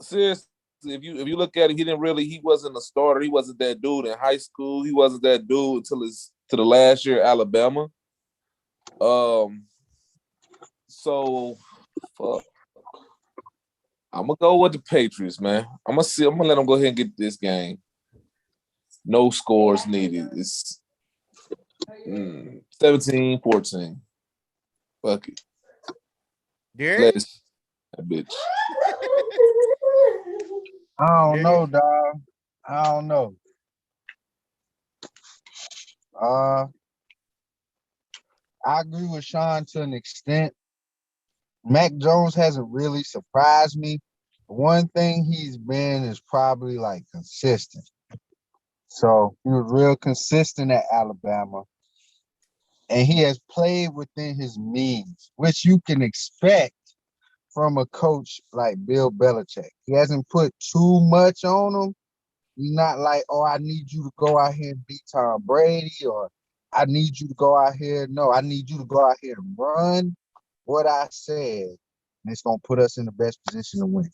Seriously, if you look at it, he wasn't a starter. He wasn't that dude in high school. He wasn't that dude until the last year at Alabama. So fuck. I'm gonna go with the Patriots, man. I'm gonna let them go ahead and get this game. No scores needed. It's 17-14. Fuck it. Darius? That bitch. I don't know, dog. I don't know. I agree with Sean to an extent. Mac Jones hasn't really surprised me. One thing he's been is probably like consistent. So he was real consistent at Alabama. And he has played within his means, which you can expect from a coach like Bill Belichick. He hasn't put too much on him. He's not like, I need you to go out here and beat Tom Brady, or I need you to go out here. No, I need you to go out here and run. what I said, and it's gonna put us in the best position to win.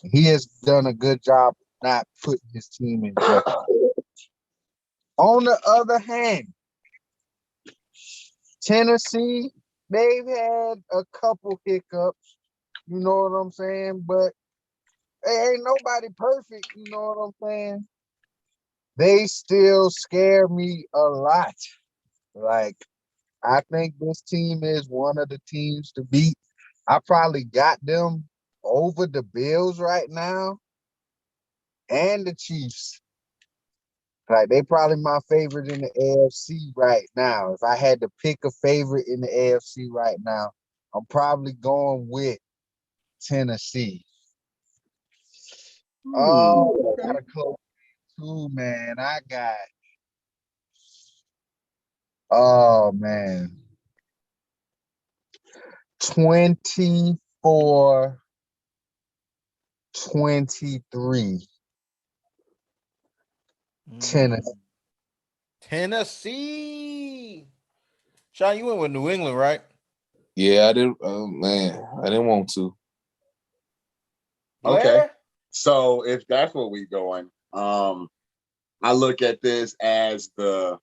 He has done a good job not putting his team in jeopardy. On the other hand, Tennessee, they've had a couple hiccups, you know what I'm saying? But ain't nobody perfect, you know what I'm saying? They still scare me a lot. Like, I think this team is one of the teams to beat. I probably got them over the Bills right now and the Chiefs. Like, they probably my favorite in the AFC right now. If I had to pick a favorite in the AFC right now, I'm probably going with Tennessee. Oh, I got a close too, man. Oh, man. 24-23. Tennessee. Tennessee. Sean, you went with New England, right? Yeah, I didn't. Man, I didn't want to. Okay. Blair? So if that's what we going, I look at this as the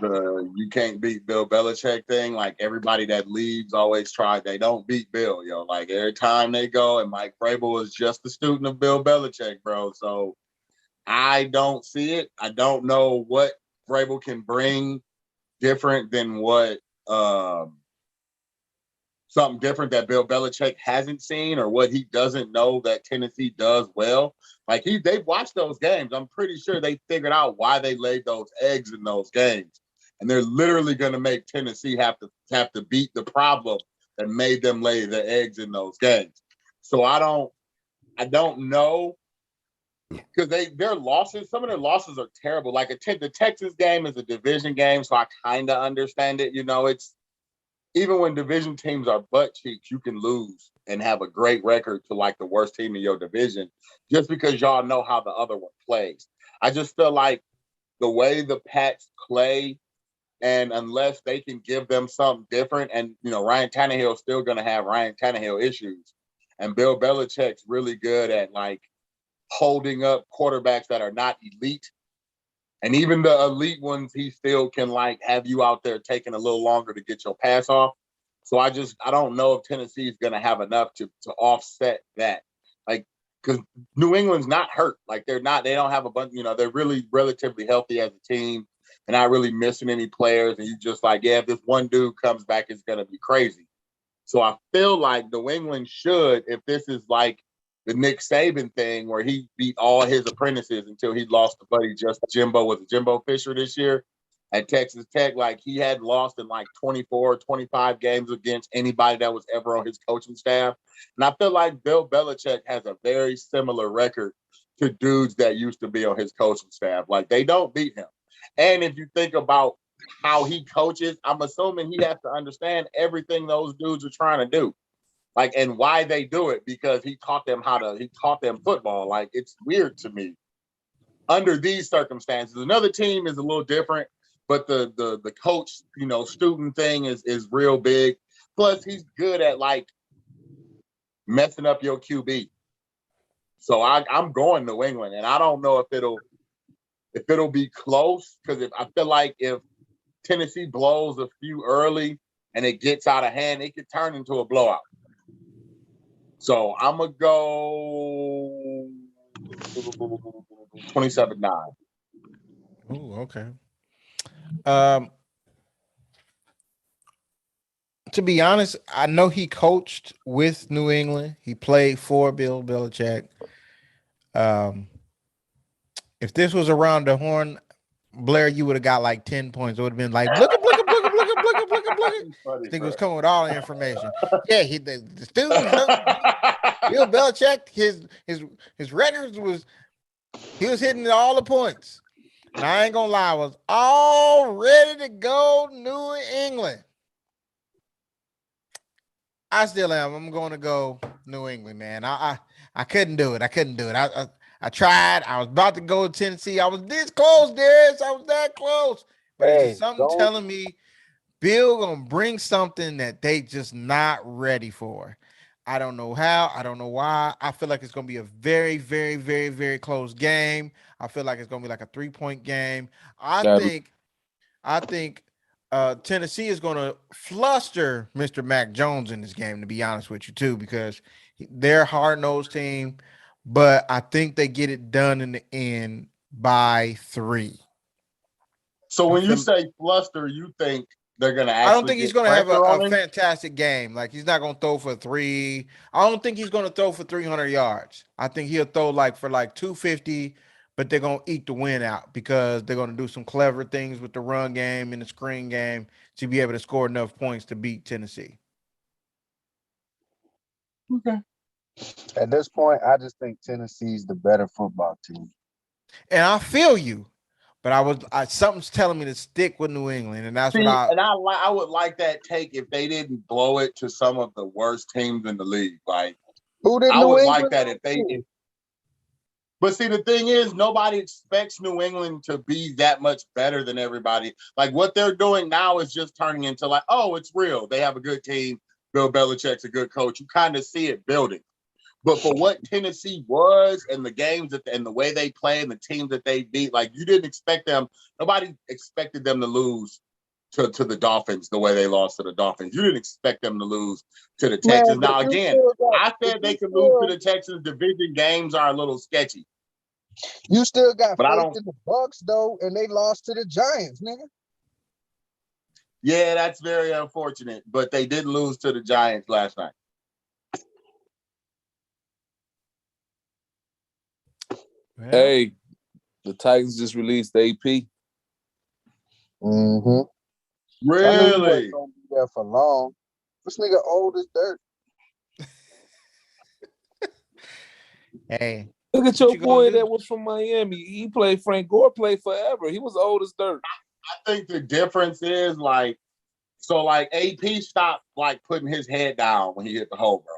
you can't beat Bill Belichick thing. Like, everybody that leaves always try. They don't beat Bill, yo. Like, every time they go, and Mike Vrabel is just a student of Bill Belichick, bro. So I don't see it. I don't know what Vrabel can bring different than what something different that Bill Belichick hasn't seen, or what he doesn't know that Tennessee does well. Like, they've watched those games. I'm pretty sure they figured out why they laid those eggs in those games. And they're literally going to make Tennessee have to beat the problem that made them lay the eggs in those games. So I don't know, because their losses, some of their losses are terrible. Like, the Texans game is a division game, so I kind of understand it. You know, it's even when division teams are butt cheeks, you can lose and have a great record to like the worst team in your division just because y'all know how the other one plays. I just feel like the way the Pats play, and unless they can give them something different, and, you know, Ryan Tannehill's still going to have Ryan Tannehill issues. And Bill Belichick's really good at, like, holding up quarterbacks that are not elite. And even the elite ones, he still can, like, have you out there taking a little longer to get your pass off. So I don't know if Tennessee is going to have enough to offset that. Like, because New England's not hurt. Like, they don't have a bunch, you know, they're really relatively healthy as a team. They're not really missing any players. And you just like, yeah, if this one dude comes back, it's going to be crazy. So I feel like New England should, if this is like the Nick Saban thing where he beat all his apprentices until he lost to buddy just Jimbo Fisher this year at Texas Tech. Like, he had lost in like 24, 25 games against anybody that was ever on his coaching staff. And I feel like Bill Belichick has a very similar record to dudes that used to be on his coaching staff. Like, they don't beat him. And if you think about how he coaches, I'm assuming he has to understand everything those dudes are trying to do. Like, and why they do it, because he taught them football. Like, it's weird to me under these circumstances. Another team is a little different, but the coach, you know, student thing is real big. Plus, he's good at, like, messing up your QB. So I'm going New England, and I don't know if it'll be close, because I feel like if Tennessee blows a few early and it gets out of hand, it could turn into a blowout. So I'm going to go 27-9. Oh, okay. To be honest, I know he coached with New England. He played for Bill Belichick. If this was around the horn, Blair, you would have got like 10 points. It would have been like, look. I think it was coming with all the information. Yeah, the students, Bill Belichick, his records he was hitting all the points. And I ain't gonna lie, I was all ready to go New England. I still am. I'm going to go New England, man. I couldn't do it. I tried. I was about to go to Tennessee. I was this close, Darius. I was that close. But it's just something telling me Bill gonna bring something that they just not ready for. I don't know how. I don't know why. I feel like it's gonna be a very, very, very, very close game. I feel like it's gonna be like a 3-point game. I think Tennessee is gonna fluster Mr. Mac Jones in this game, to be honest with you, too, because they're a hard-nosed team, but I think they get it done in the end by 3. So when you say fluster, you think they're going to I don't think he's going to have a him? fantastic game. Like, he's not going to throw for 3. I don't think he's going to throw for 300 yards. I think he'll throw for 250, but they're going to eke the win out because they're going to do some clever things with the run game and the screen game to be able to score enough points to beat Tennessee. Okay. At this point, I just think Tennessee's the better football team. And I feel you. But something's telling me to stick with New England, and that's what I would like that take if they didn't blow it to some of the worst teams in the league. Like, who did I New would England like that if they did. But see, the thing is, nobody expects New England to be that much better than everybody. Like, what they're doing now is just turning into like, oh, it's real. They have a good team. Bill Belichick's a good coach. You kind of see it building. But for what Tennessee was and the games and the way they play and the teams that they beat, like, you didn't expect them. Nobody expected them to lose to the Dolphins the way they lost to the Dolphins. You didn't expect them to lose to the Texans. Now, again, I said they could lose to the Texans. Division games are a little sketchy. You still got faith in the Bucs, though, and they lost to the Giants, nigga. Yeah, that's very unfortunate. But they did lose to the Giants last night. Well, hey, the Titans just released AP. Mm-hmm. Really? He gonna be there for long. This nigga old as dirt. Hey, look at your boy that was from Miami. He played. Frank Gore played forever. He was old as dirt. I think the difference is AP stopped putting his head down when he hit the hole, bro.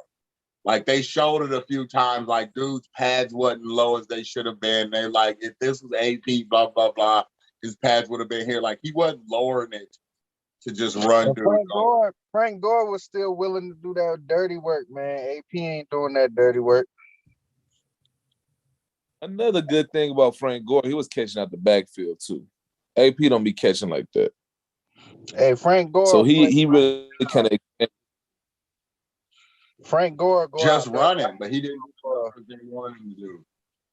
Like, they showed it a few times, like, dude's pads wasn't low as they should have been. They if this was AP, blah, blah, blah, his pads would have been here. Like, he wasn't lowering it to just run through. Frank Gore was still willing to do that dirty work, man. AP ain't doing that dirty work. Another good thing about Frank Gore, he was catching out the backfield, too. AP don't be catching like that. Hey, Frank Gore. So he really kind of... Frank Gore just running, but he didn't do what they wanted him to do.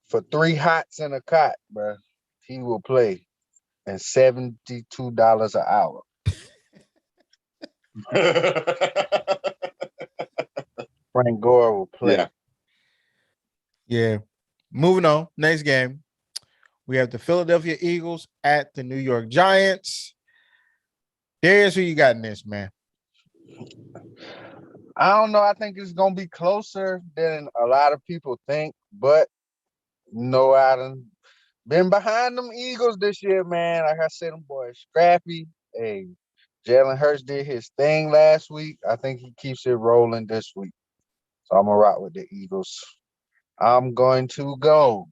For 3 hots and a cot, bro, he will play at $72 an hour. Frank Gore will play. Yeah. Moving on. Next game. We have the Philadelphia Eagles at the New York Giants. Darius, who you got in this, man? I don't know. I think it's going to be closer than a lot of people think, but no, I done been behind them Eagles this year, man. Like I said, them boys scrappy. Hey, Jalen Hurts did his thing last week. I think he keeps it rolling this week. So I'm going to rock with the Eagles. I'm going to go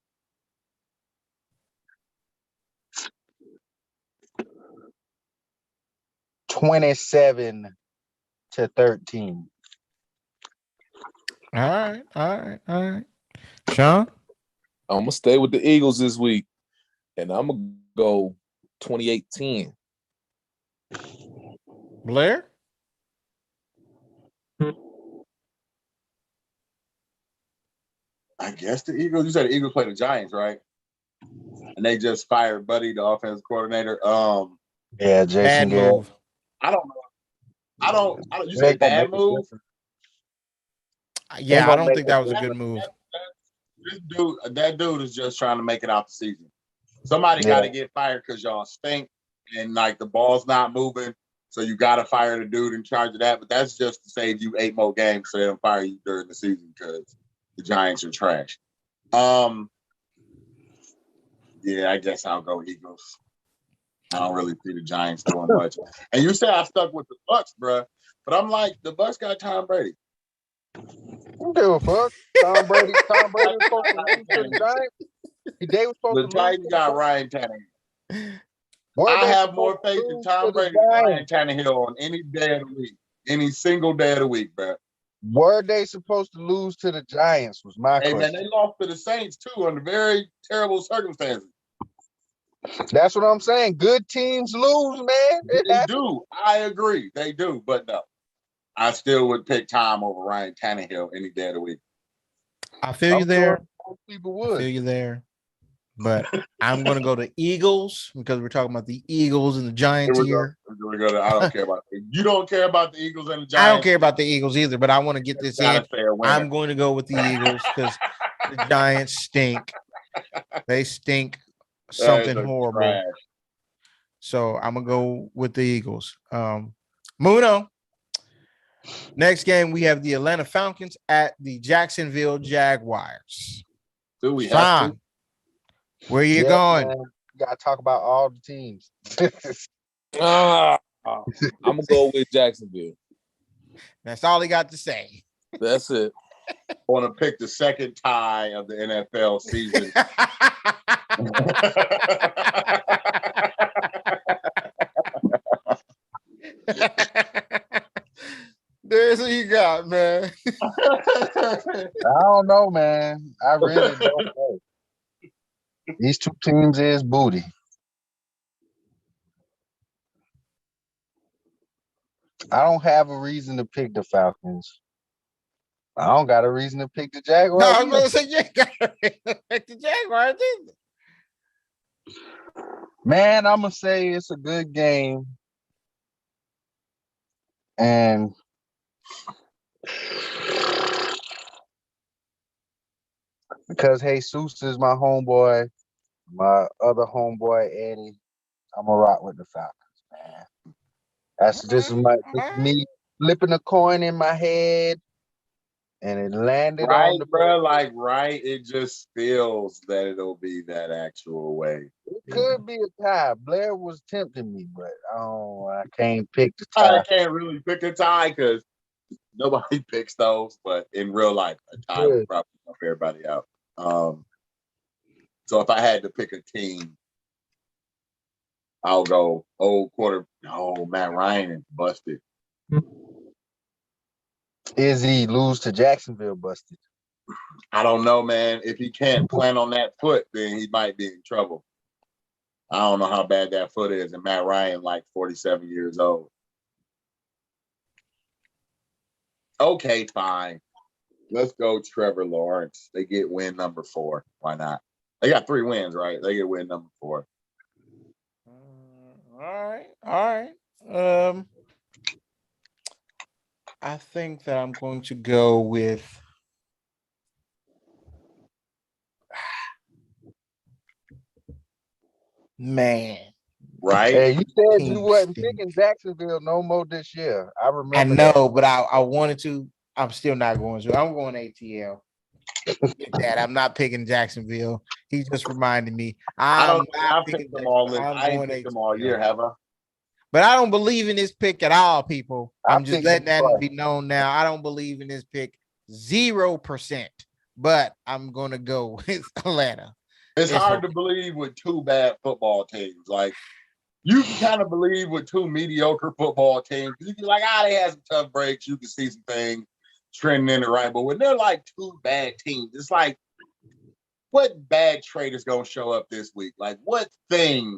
27-13. All right. Sean? I'm going to stay with the Eagles this week, and I'm going to go 28-10. Blair? I guess the Eagles. You said the Eagles play the Giants, right? And they just fired Buddy, the offensive coordinator. Yeah, Jason Garrett. I don't know. You say bad move? Yeah, I don't think that was a good move. That dude is just trying to make it out the season. Somebody got to get fired because y'all stink and the ball's not moving. So you got to fire the dude in charge of that. But that's just to save you 8 more games so they don't fire you during the season because the Giants are trash. Yeah, I guess I'll go Eagles. I don't really see the Giants doing much. And you say I stuck with the Bucs, bro. But I'm like, the Bucs got Tom Brady. Don't give a fuck. Tom Brady was supposed to lose to the Giants. They was supposed the Titans got Ryan Tannehill. I have more faith in Tom Brady than Ryan Tannehill on any day of the week, any single day of the week, bro. Were they supposed to lose to the Giants was my question. Man, they lost to the Saints, too, under very terrible circumstances. That's what I'm saying. Good teams lose, man. They do. I agree. They do. But no, I still would pick Tom over Ryan Tannehill any day of the week. I feel you there. Sure people I would. feel you there. But I'm going to go to Eagles because we're talking about the Eagles and the Giants here. I don't care about you. Don't care about the Eagles and the Giants. I don't care about the Eagles either, but I want to get this in. I'm going to go with the Eagles because the Giants stink. They stink something horrible. Trash. So I'm going to go with the Eagles. Moving on. Next game, we have the Atlanta Falcons at the Jacksonville Jaguars. Do we have to? Where are you going? Man. You got to talk about all the teams. I'm going to go with Jacksonville. That's all he got to say. That's it. I want to pick the second tie of the NFL season. There's what you got, man. I don't know, man. I really don't know. These two teams is booty. I don't have a reason to pick the Falcons. I don't got a reason to pick the Jaguars. No, I was going to say you ain't got a reason to pick the Jaguars either. Man, I'm going to say it's a good game. And because Jesus is my homeboy, my other homeboy, Eddie, I'm going to rock with the Falcons, man. This is me flipping a coin in my head, and it landed on the bro. Like, it just feels that it'll be that actual way. It could be a tie. Blair was tempting me, but I can't pick the tie. I can't really pick a tie because nobody picks those. But in real life, a tie would probably help everybody out. So if I had to pick a team, I'll go Matt Ryan is busted. Is he lose to Jacksonville busted? I don't know, man. If he can't plant on that foot, then he might be in trouble. I don't know how bad that foot is. And Matt Ryan, like 47 years old. Okay, fine. Let's go Trevor Lawrence. They get win number 4. Why not? They got 3 wins, right? They get win number 4. All right. I think that I'm going to go with man. Right? Hey, you said you wasn't picking Jacksonville no more this year. I remember. I know, but I wanted to. I'm still not going to. I'm going ATL. That I'm not picking Jacksonville. He just reminded me. I've picked them all. I ain't picked them all year, have I? But I don't believe in this pick at all, people. I'm just letting that be known now. I don't believe in this pick 0%. But I'm gonna go with Atlanta. It's hard to believe with 2 bad football teams. Like you can kind of believe with 2 mediocre football teams. You can like, they had some tough breaks. You can see some things trending in the right. But when they're like 2 bad teams, it's like, what bad trade is gonna show up this week? Like, what thing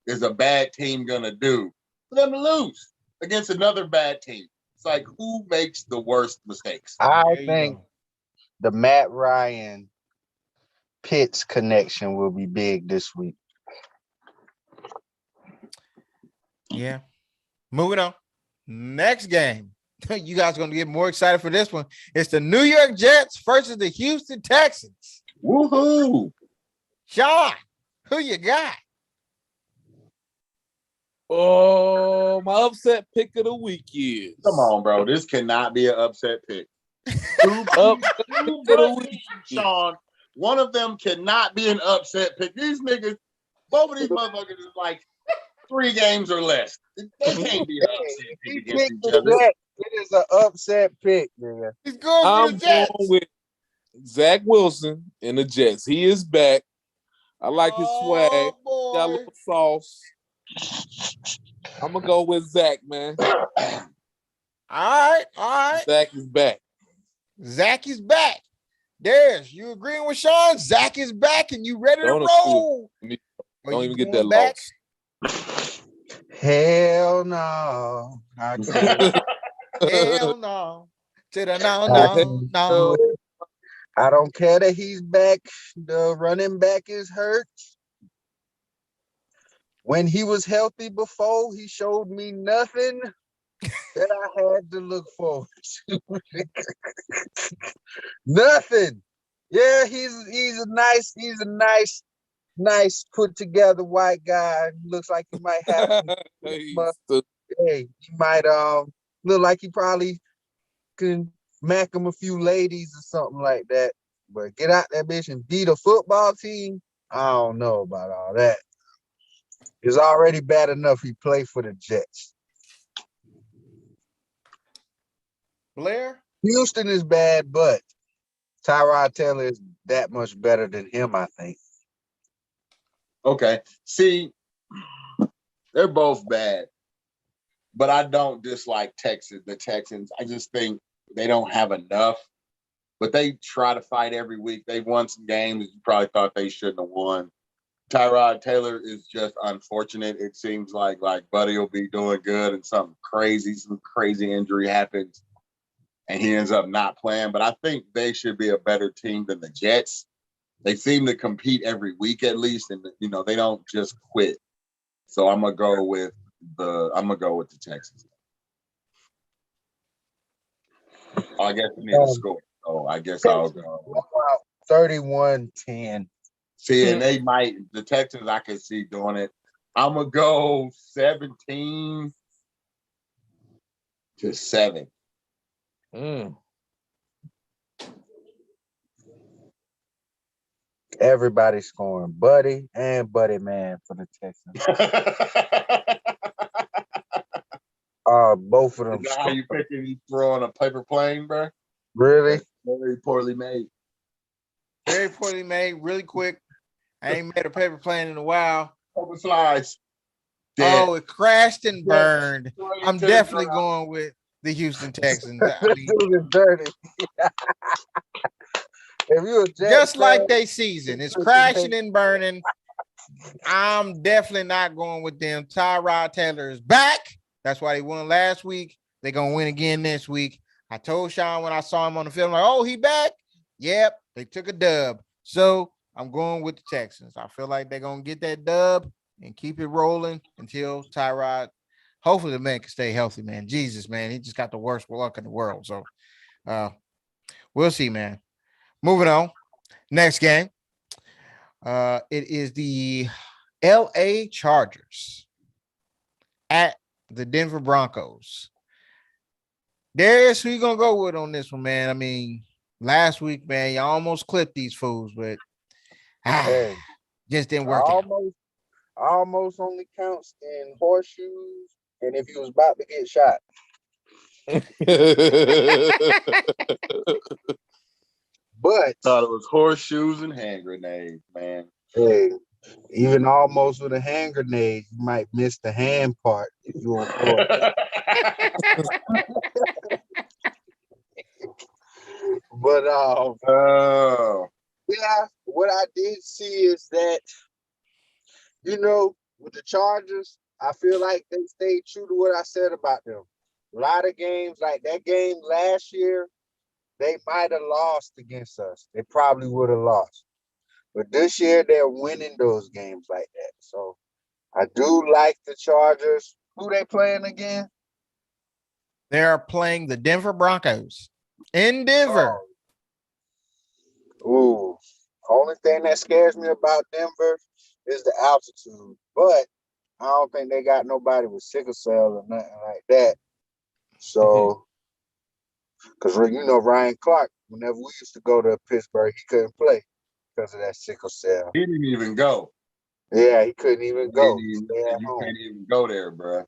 is a bad team gonna do for them to lose against another bad team? It's like, who makes the worst mistakes? I think the Matt Ryan Pitts connection will be big this week. Yeah. Moving on. Next game. You guys are going to get more excited for this one. It's the New York Jets versus the Houston Texans. Woohoo! Sean, who you got? Oh, my upset pick of the week is. Come on, bro. This cannot be an upset pick. Sean, one of them cannot be an upset pick. These niggas, both of these motherfuckers is like 3 games or less. They can't be an upset pick against each other. It is an upset pick, nigga. He's going for the Jets. Going with Zach Wilson and the Jets. He is back. I like his swag. Boy. Got a little sauce. I'm gonna go with Zach, man. All right. Zach is back. Zach is back. Darius, you agreeing with Sean? Zach is back, and you ready to roll? Don't even get that back? Loss. Hell no. Hell no. To the no. I don't care that he's back. The running back is hurt. When he was healthy before, he showed me nothing that I had to look forward to. Nothing. Yeah, he's a nice put together white guy. Looks like he might have he might look like he probably can mack him a few ladies or something like that. But get out that bitch and beat a football team. I don't know about all that. It's already bad enough he played for the Jets. Blair? Houston is bad, but Tyrod Taylor is that much better than him, I think. Okay. See, they're both bad, but I don't dislike the Texans. I just think they don't have enough, but they try to fight every week. They've won some games you probably thought they shouldn't have won. Tyrod Taylor is just unfortunate. It seems like Buddy will be doing good and some crazy injury happens and he ends up not playing. But I think they should be a better team than the Jets. They seem to compete every week at least, and they don't just quit. So I'm gonna go with the Texans. Oh, I guess we need a score. Oh, I guess I'll go 31-10. See, and the Texans, I can see doing it. I'm going to go 17-7. Everybody's scoring. Buddy and Buddy Man for the Texans. Both of them. Is that how you picking? You throwing a paper plane, bro? Really? Very poorly made. Very poorly made, really quick. I ain't made a paper plane in a while. Open slides. Dead. Oh, it crashed and burned. I'm definitely going with the Houston Texans. Dirty. Just like they season, it's crashing and burning. I'm definitely not going with them. Tyrod Taylor is back. That's why they won last week. They're gonna win again this week. I told Sean when I saw him on the field, like, oh, he back. Yep, they took a dub. So I'm going with the Texans. I feel like they're gonna get that dub and keep it rolling until Tyrod. Hopefully the man can stay healthy, man. Jesus, man, he just got the worst luck in the world. So we'll see, man. Moving on. Next game. It is the LA Chargers at the Denver Broncos. Darius, who you gonna go with on this one, man? I mean, last week, man, you almost clipped these fools, but just didn't work out. Almost only counts in horseshoes and if you was about to get shot. But thought it was horseshoes and hand grenades, man. Hey, even almost with a hand grenade, you might miss the hand part if you on court. But yeah, what I did see is that, with the Chargers, I feel like they stayed true to what I said about them. A lot of games, like that game last year, they might have lost against us. They probably would have lost. But this year, they're winning those games like that. So I do like the Chargers. Who they playing again? They're playing the Denver Broncos in Denver. Ooh. Only thing that scares me about Denver is the altitude. But I don't think they got nobody with sickle cell or nothing like that. So, because, Ryan Clark, whenever we used to go to Pittsburgh, he couldn't play because of that sickle cell. He didn't even go. Yeah, he couldn't even go. You can't even go there, bro.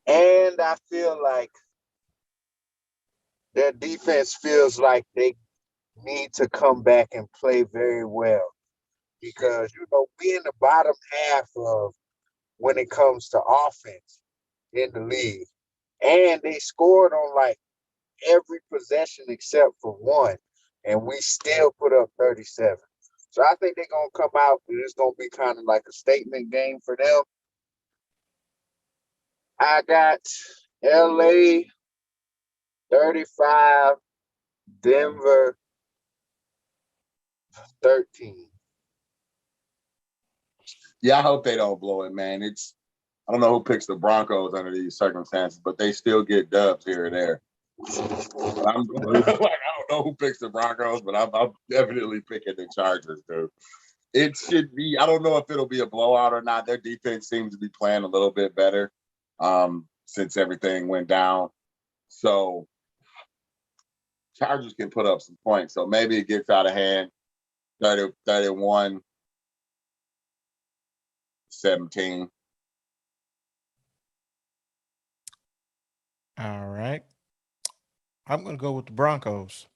And I feel like their defense feels like they need to come back and play very well. because we in the bottom half of when it comes to offense in the league, and they scored on like every possession except for one, and we still put up 37. So I think they're gonna come out and it's gonna be kind of like a statement game for them. I got LA 35, Denver 13. Yeah, I hope they don't blow it, man. I don't know who picks the Broncos under these circumstances, but they still get dubs here and there. But I'm like, I don't know who picks the Broncos, but I'm definitely picking the Chargers, dude. It should be. I don't know if it'll be a blowout or not. Their defense seems to be playing a little bit better since everything went down. So Chargers can put up some points. So maybe it gets out of hand. 31, 17. All right. I'm going to go with the Broncos.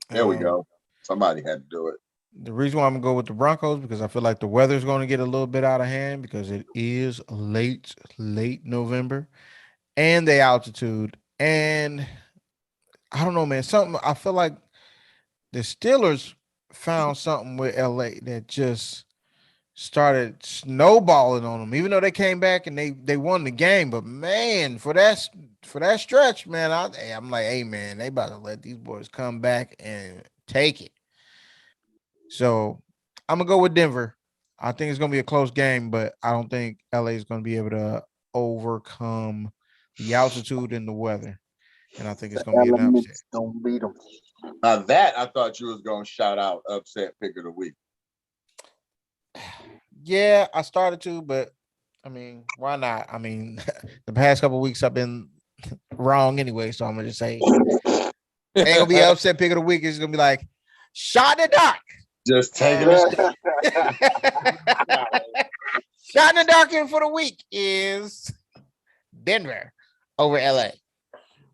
There we go. Somebody had to do it. The reason why I'm going to go with the Broncos because I feel like the weather's going to get a little bit out of hand because it is late November and the altitude. And I don't know, man. I feel like the Steelers found something with LA that just started snowballing on them, even though they came back and they won the game. But man, for that stretch, man, I'm like, hey man, they about to let these boys come back and take it. So I'm gonna go with Denver. I think it's gonna be a close game, but I don't think LA is gonna be able to overcome the altitude and the weather. And I think it's gonna be an upset. Don't beat them. Now that I thought you was gonna shout out upset pick of the week. Yeah, I started to, but I mean, why not? I mean, the past couple of weeks I've been wrong anyway, so I'm gonna just say ain't gonna be an upset pick of the week. It's gonna be like shot in the dark. Just taking a step. Shot in the dark for the week is Denver over LA.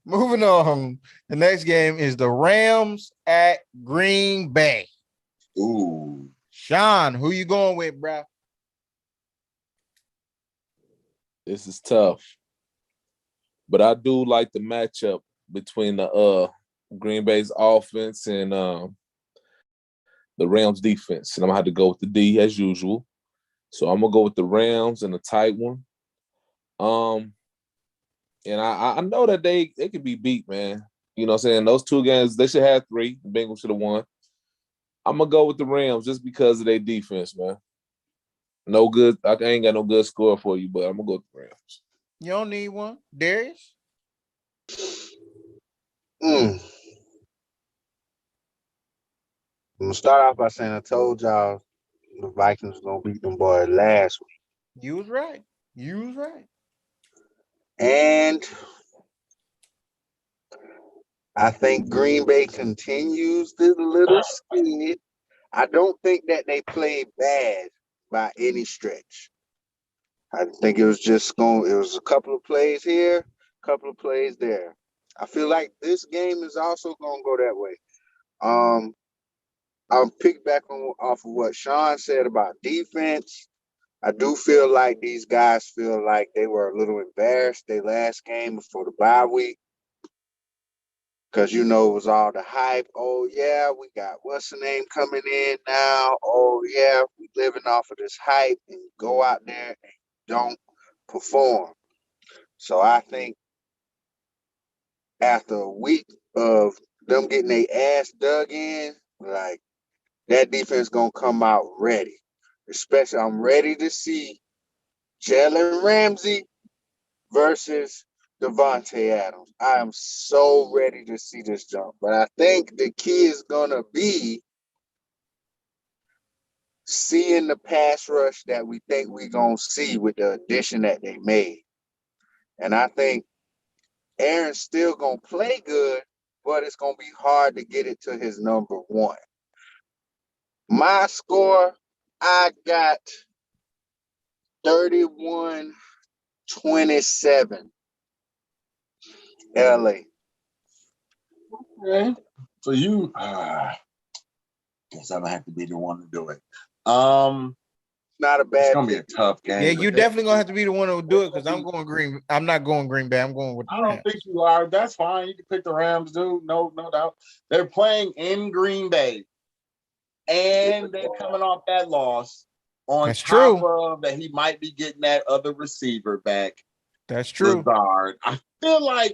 Moving on, the next game is the Rams at Green Bay. Ooh. Sean, who you going with, bro? This is tough. But I do like the matchup between the Green Bay's offense and the Rams defense. And I'm gonna have to go with the D as usual. So I'm gonna go with the Rams and a tight one. And I know that they could be beat, man. You know what I'm saying? Those two games, they should have 3. The Bengals should have won. I'm gonna go with the Rams just because of their defense, man. No good. I ain't got no good score for you, but I'm gonna go with the Rams. You don't need one, Darius. I'm gonna start off by saying I told y'all the Vikings was gonna beat them boys last week. You was right. And I think Green Bay continues the little skid. I don't think that they played bad by any stretch. I think it was a couple of plays here, a couple of plays there. I feel like this game is also gonna go that way. I'll pick back off of what Sean said about defense. I do feel like these guys feel like they were a little embarrassed their last game before the bye week. Because, it was all the hype. Oh, yeah, we got what's the name coming in now. Oh, yeah, we living off of this hype and go out there and don't perform. So I think after a week of them getting their ass dug in, like, that defense going to come out ready. Especially, I'm ready to see Jalen Ramsey versus Devontae Adams. I am so ready to see this jump. But I think the key is going to be seeing the pass rush that we think we're going to see with the addition that they made. And I think Aaron's still going to play good, but it's going to be hard to get it to his number 1. My score, I got 31-27 LA. Okay. So you Guess I'm gonna have to be the one to do it. Not a It's bad gonna be a pick. tough game. Yeah, but you're they- definitely gonna have to be the one to do it because I'm going Green. I'm not going Green Bay. I'm going with the I don't Rams. think you are. That's fine. You can pick the Rams, dude. No doubt. They're playing in Green Bay, and they're coming off that loss. On That's top true. of that, he might be getting that other receiver back, That's true. Lazard. I feel like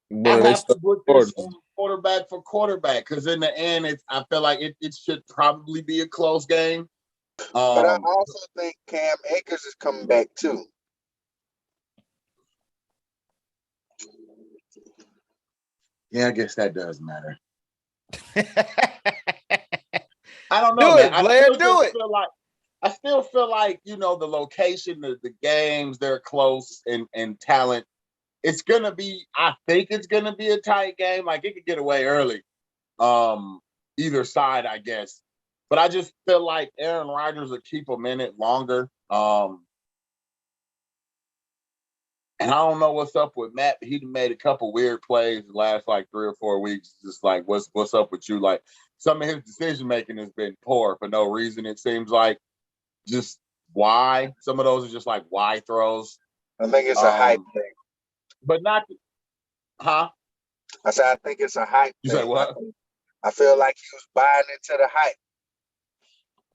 Boy, I they have to start put this Jordan. on quarterback for quarterback because in the end, I feel like it should probably be a close game. But I also think Cam Akers is coming back too. Yeah, I guess that does matter. I don't know, Do man. it, Blair. Do it. I still feel like, the location, the games, they're close and talent. It's gonna be, I think it's gonna be a tight game. Like it could get away early. Either side, I guess. But I just feel like Aaron Rodgers will keep a minute longer. And I don't know what's up with Matt. He made a couple weird plays the last like 3 or 4 weeks. Just like, what's up with you? Like some of his decision making has been poor for no reason. It seems like just why. Some of those are just like why throws. I think it's a hype thing. But not, huh? I said I think it's a hype You thing. say what? I feel like he was buying into the hype.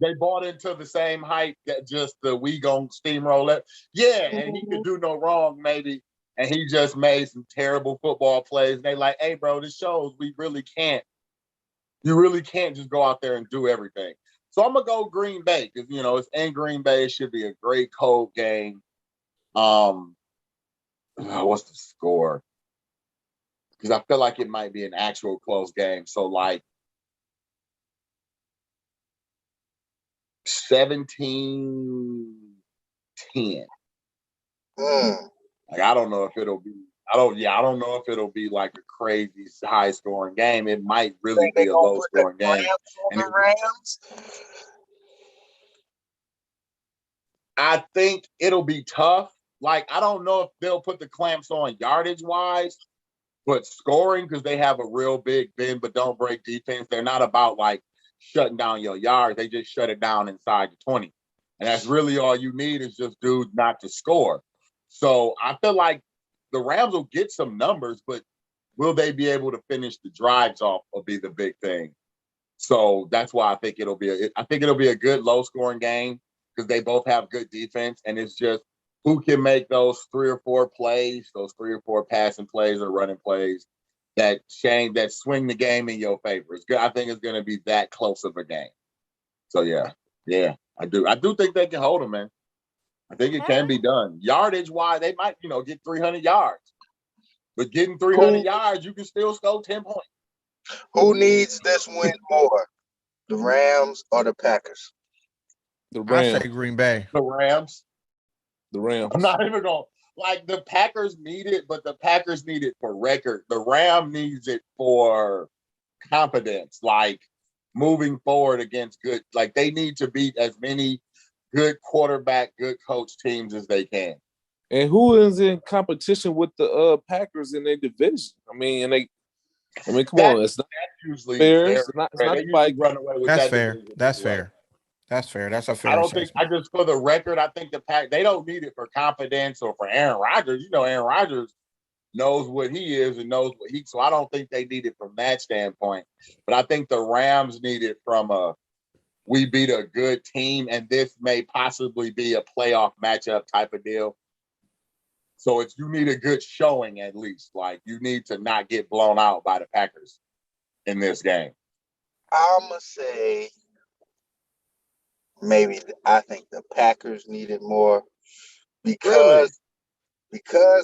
They bought into the same hype that just the we gon' steamroll it. Yeah, and he could do no wrong, maybe. And he just made some terrible football plays. And they like, hey, bro, this shows we really can't. You really can't just go out there and do everything. So I'm gonna go Green Bay because it's in Green Bay. It should be a great cold game. What's the score? Because I feel like it might be an actual close game. So like 17-10. Like I don't know if it'll be. I don't know if it'll be like a crazy high scoring game. It might really be a low scoring game. The Rams. I think it'll be tough. Like I don't know if they'll put the clamps on yardage wise, but scoring because they have a real big bend but don't break defense. They're not about like shutting down your yards. They just shut it down inside the 20. And that's really all you need is just dudes not to score. So I feel like the Rams will get some numbers, but will they be able to finish the drives off will be the big thing. So that's why I think it'll be a good low scoring game because they both have good defense. And it's just who can make those 3 or 4 plays, those 3 or 4 passing plays or running plays that swing the game in your favor. It's good. I think it's going to be that close of a game. So yeah, I do. I do think they can hold them, man. I think it can be done. Yardage wise, they might, get 300 yards. But getting 300 yards, you can still score 10 points. Who needs this win more, the Rams or the Packers? The I Rams. say Green Bay. The Rams. The Rams. I'm not even going. Like the Packers need it, but the Packers need it for record. The Ram needs it for confidence, like moving forward against good. Like they need to beat as many good quarterback, good coach teams as they can. And who is in competition with the Packers in their division? I mean, come on, it's not usually fair. It's not like run away with That's that fair. division That's as well. fair. That's fair. That's a fair. I don't think. I just for the record, I think the Pack they don't need it for confidence or for Aaron Rodgers. Aaron Rodgers knows what he is and knows what he. So I don't think they need it from that standpoint. But I think the Rams need it from we beat a good team, and this may possibly be a playoff matchup type of deal. So you need a good showing at least. Like you need to not get blown out by the Packers in this game. I'm gonna say maybe I think the Packers need it more because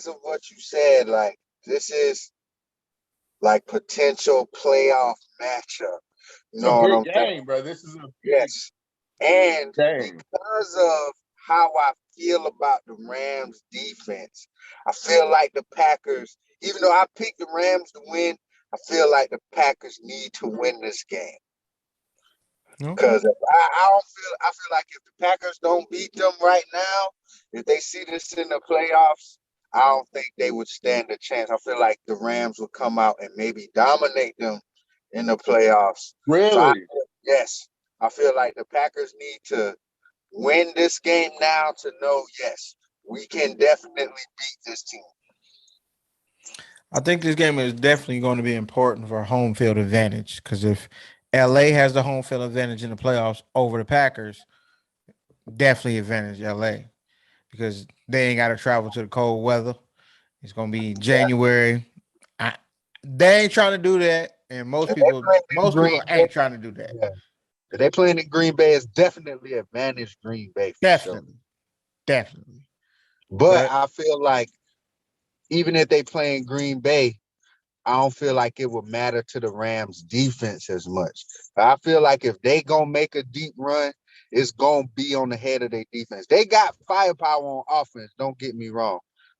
of what you said. Like this is like potential playoff matchup. It's a big game, bro. This is a and game. Because of how I feel about the Rams defense, I feel like the Packers, even though I picked the Rams to win, I feel like the Packers need to win this game. Because I feel like if the Packers don't beat them right now, if they see this in the playoffs, I don't think they would stand a chance. I feel like the Rams will come out and maybe dominate them in the playoffs. Really? Yes. I feel like the Packers need to win this game now to know, yes, we can definitely beat this team. I think this game is definitely going to be important for home field advantage because if LA has the home field advantage in the playoffs over the Packers, definitely advantage LA because they ain't got to travel to the cold weather. It's going to be January. They ain't trying to do that, and most people ain't trying to do that. Yeah. If they playing in Green Bay, it's definitely advantage Green Bay for sure. Definitely. But I feel like even if they play in Green Bay, I don't feel like it would matter to the Rams defense as much. I feel like if they gonna make a deep run, it's gonna be on the head of their defense. They got firepower on offense, don't get me wrong.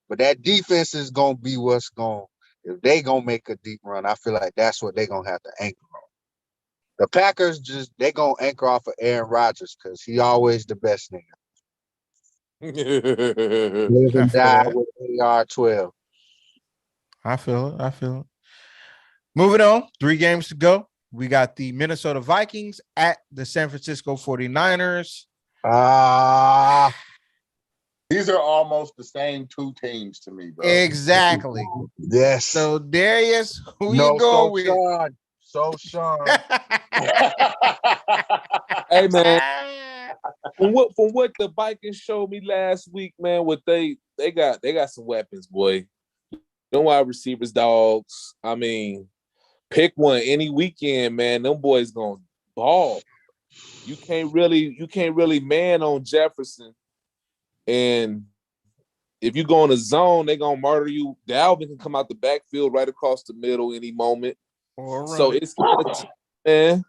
But that defense is gonna be what's going. If they gonna make a deep run, I feel like that's what they gonna have to anchor on. The Packers they gonna anchor off of Aaron Rodgers because he always the best nigga. Live and die with AR-12. I feel it. Moving on, 3 games to go. We got the Minnesota Vikings at the San Francisco 49ers. These are almost the same 2 teams to me, bro. Exactly. Yes. So, Darius, who you going with? Sean. Hey, man. From what the Vikings showed me last week, man, what they got some weapons, boy. Them wide receivers, dogs. I mean, pick one any weekend, man. Them boys gonna ball. You can't really man on Jefferson. And if you go in a zone, they're gonna murder you. Dalvin can come out the backfield right across the middle any moment. So it's man.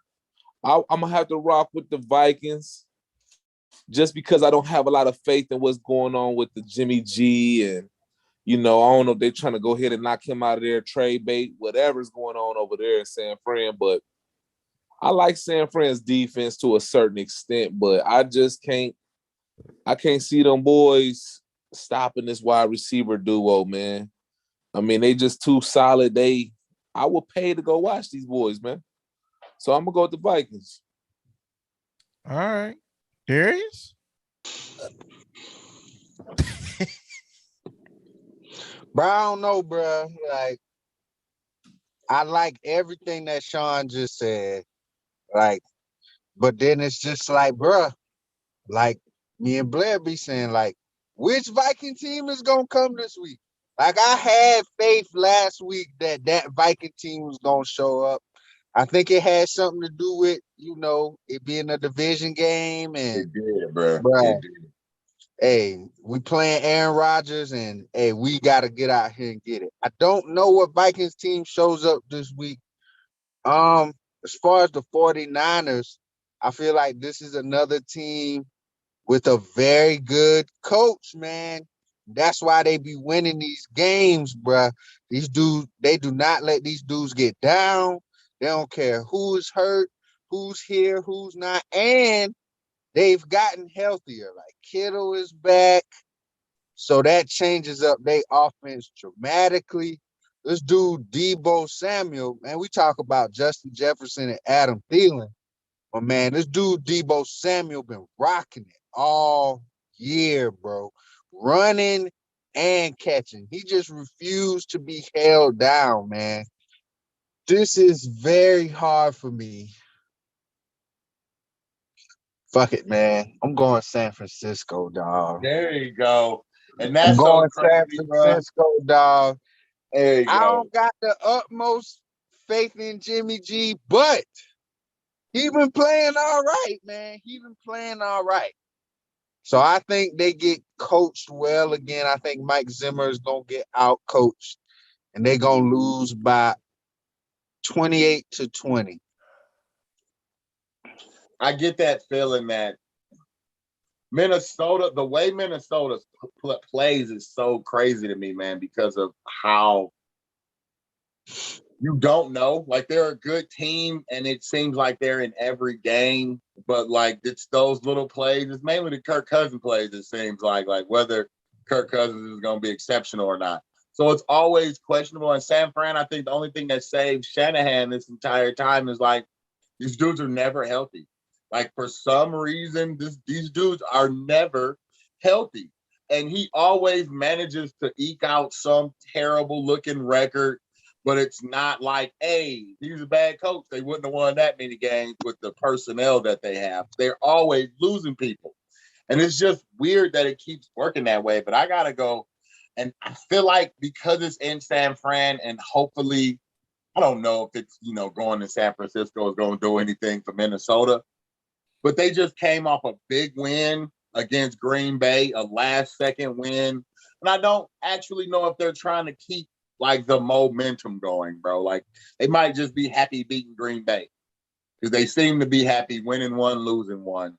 I'm gonna have to rock with the Vikings just because I don't have a lot of faith in what's going on with the Jimmy G and I don't know if they're trying to go ahead and knock him out of there, trade bait, whatever's going on over there in San Fran. But I like San Fran's defense to a certain extent, but I can't see them boys stopping this wide receiver duo, man. I mean, they just too solid. I would pay to go watch these boys, man. So I'm gonna go with the Vikings. All right. Darius? Bro, I don't know, bro. Like, I like everything that Sean just said. Like, but then it's just like, bro, like me and Blair be saying, like, which Viking team is gonna come this week? Like, I had faith last week that Viking team was gonna show up. I think it had something to do with, it being a division game. And it did, bro. It did. Hey, we playing Aaron Rodgers, and hey, we got to get out here and get it. I don't know what Vikings team shows up this week. As far as the 49ers, I feel like this is another team with a very good coach, man. That's why they be winning these games, bruh. These dudes, they do not let these dudes get down. They don't care who is hurt, who's here, who's not, and they've gotten healthier. Like Kittle is back. So that changes up their offense dramatically. This dude, Deebo Samuel, man, we talk about Justin Jefferson and Adam Thielen. But man, this dude, Deebo Samuel, been rocking it all year, bro. Running and catching. He just refused to be held down, man. This is very hard for me. Fuck it, man. I'm going San Francisco, dog. There you go. And that's I'm going so crazy, San Francisco, dog. There you go. I don't got the utmost faith in Jimmy G, but he been playing all right, man. He been playing all right. So I think they get coached well again. I think Mike Zimmer is going to get out coached, and they're going to lose by 28-20. I get that feeling that Minnesota, the way Minnesota plays is so crazy to me, man, because of how you don't know. Like, they're a good team, and it seems like they're in every game, but, like, it's those little plays. It's mainly the Kirk Cousins plays, it seems like whether Kirk Cousins is going to be exceptional or not. So it's always questionable. And San Fran, I think the only thing that saved Shanahan this entire time is like these dudes are never healthy. Like for some reason, these dudes are never healthy. And he always manages to eke out some terrible looking record, but it's not like, hey, he's a bad coach. They wouldn't have won that many games with the personnel that they have. They're always losing people. And it's just weird that it keeps working that way. But I got to go. And I feel like because it's in San Fran and hopefully, I don't know if it's, going to San Francisco is going to do anything for Minnesota, but they just came off a big win against Green Bay, a last-second win. And I don't actually know if they're trying to keep, like, the momentum going, bro. Like, they might just be happy beating Green Bay because they seem to be happy winning one, losing one,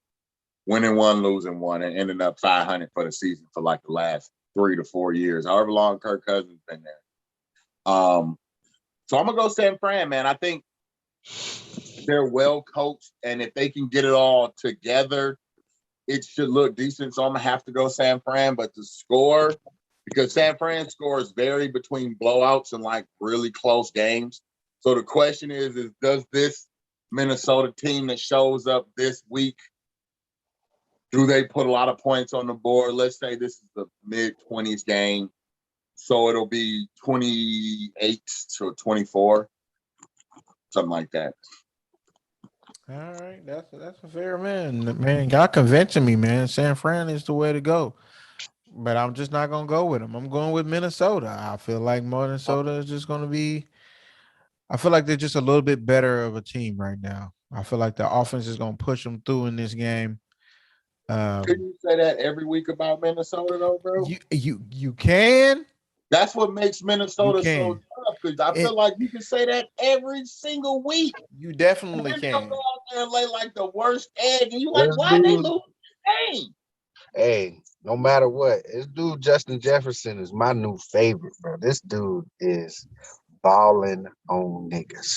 and ending up 500 for the season for, like, the last 3 to 4 years, however long Kirk Cousins been there. So I'm going to go San Fran, man. I think they're well coached, and if they can get it all together, it should look decent. So I'm going to have to go San Fran, but the score, because San Fran scores vary between blowouts and like really close games. So the question is does this Minnesota team that shows up this week, do they put a lot of points on the board? Let's say this is the mid-20s game. So it'll be 28 to 24, something like that. All right, that's a fair man. Man, y'all convincing me, man. San Fran is the way to go. But I'm just not gonna go with them. I'm going with Minnesota. I feel like Minnesota is just gonna be. I feel like they're just a little bit better of a team right now. I feel like the offense is gonna push them through in this game. Can you say that every week about Minnesota, though, bro? You can. That's what makes Minnesota so tough, because I feel like you can say that every single week. You definitely can. Go out there and lay like the worst egg, and you like, why they lose the game? Hey, no matter what, this dude Justin Jefferson is my new favorite, bro. This dude is balling on niggas.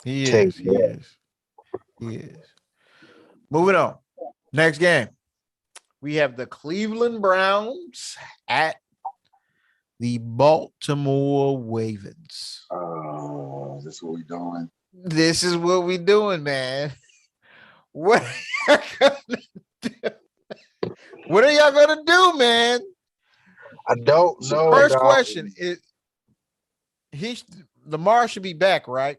He is. Moving on. Next game. We have the Cleveland Browns at the Baltimore Ravens. Oh, is this what we doing? This is what we doing, man. What are y'all gonna do? What are y'all gonna do, man? I don't know. First question is Lamar should be back, right?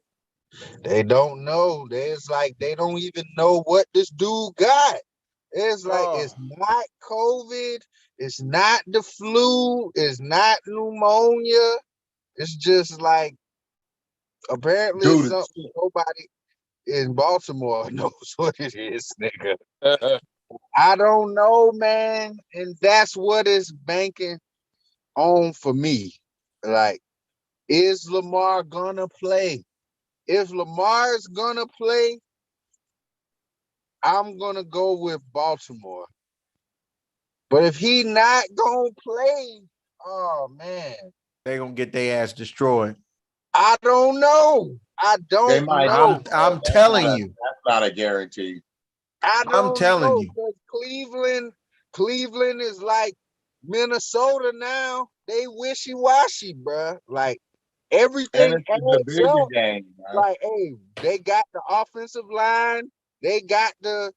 They don't know. It's like they don't even know what this dude got. It's like it's not COVID. It's not the flu. It's not pneumonia. It's just like apparently something nobody in Baltimore knows what it is, nigga. I don't know, man. And that's what it's banking on for me. Like, is Lamar gonna play? If Lamar is gonna play, I'm gonna go with Baltimore. But if he not gonna play, oh man, they're gonna get their ass destroyed. I don't know. I don't know. I'm telling you. That's not a guarantee. I'm telling you. Cleveland is like Minnesota now. They wishy-washy, bruh. Like everything adds up. Game, like, hey, they got the offensive line, they got the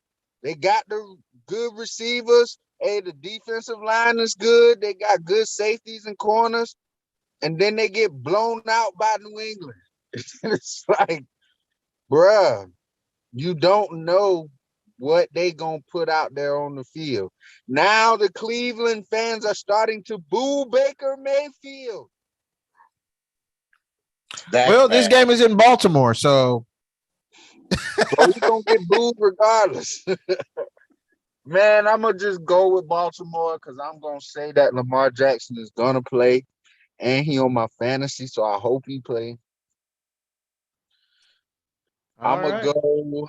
good receivers. Hey, the defensive line is good. They got good safeties and corners, and then they get blown out by New England. It's like, bruh, you don't know what they gonna put out there on the field. Now the Cleveland fans are starting to boo Baker Mayfield. This game is in Baltimore, so he's gonna get booed regardless. Man, I'm gonna just go with Baltimore because I'm gonna say that Lamar Jackson is gonna play, and he on my fantasy, so I hope he play. I'm gonna go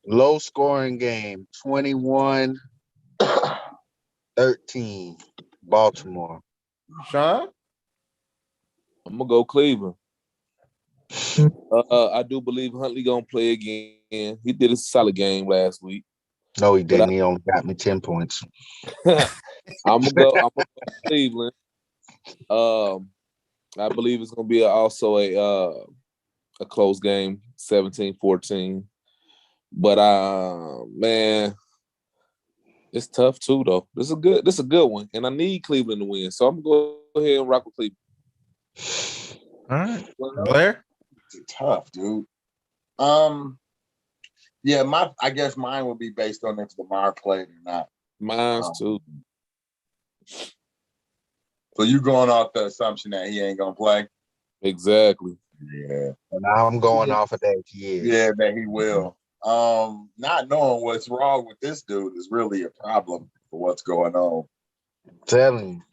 low scoring game, 21-13, Baltimore. Sean? I'm gonna go Cleveland. I do believe Huntley gonna play again. He did a solid game last week. No, he But didn't. He only got me 10 points. I'm gonna go Cleveland. I believe it's gonna be also a close game, 17-14. But man, it's tough too though. This is a good one, and I need Cleveland to win. So I'm gonna go ahead and rock with Cleveland. All right, Blair. It's tough, dude. Yeah, I guess mine would be based on if Lamar played or not. Mine's too. So you going off the assumption that he ain't gonna play? Exactly. Yeah. And I'm going off of that. Yeah, that he will. Not knowing what's wrong with this dude is really a problem for what's going on. I'm telling you.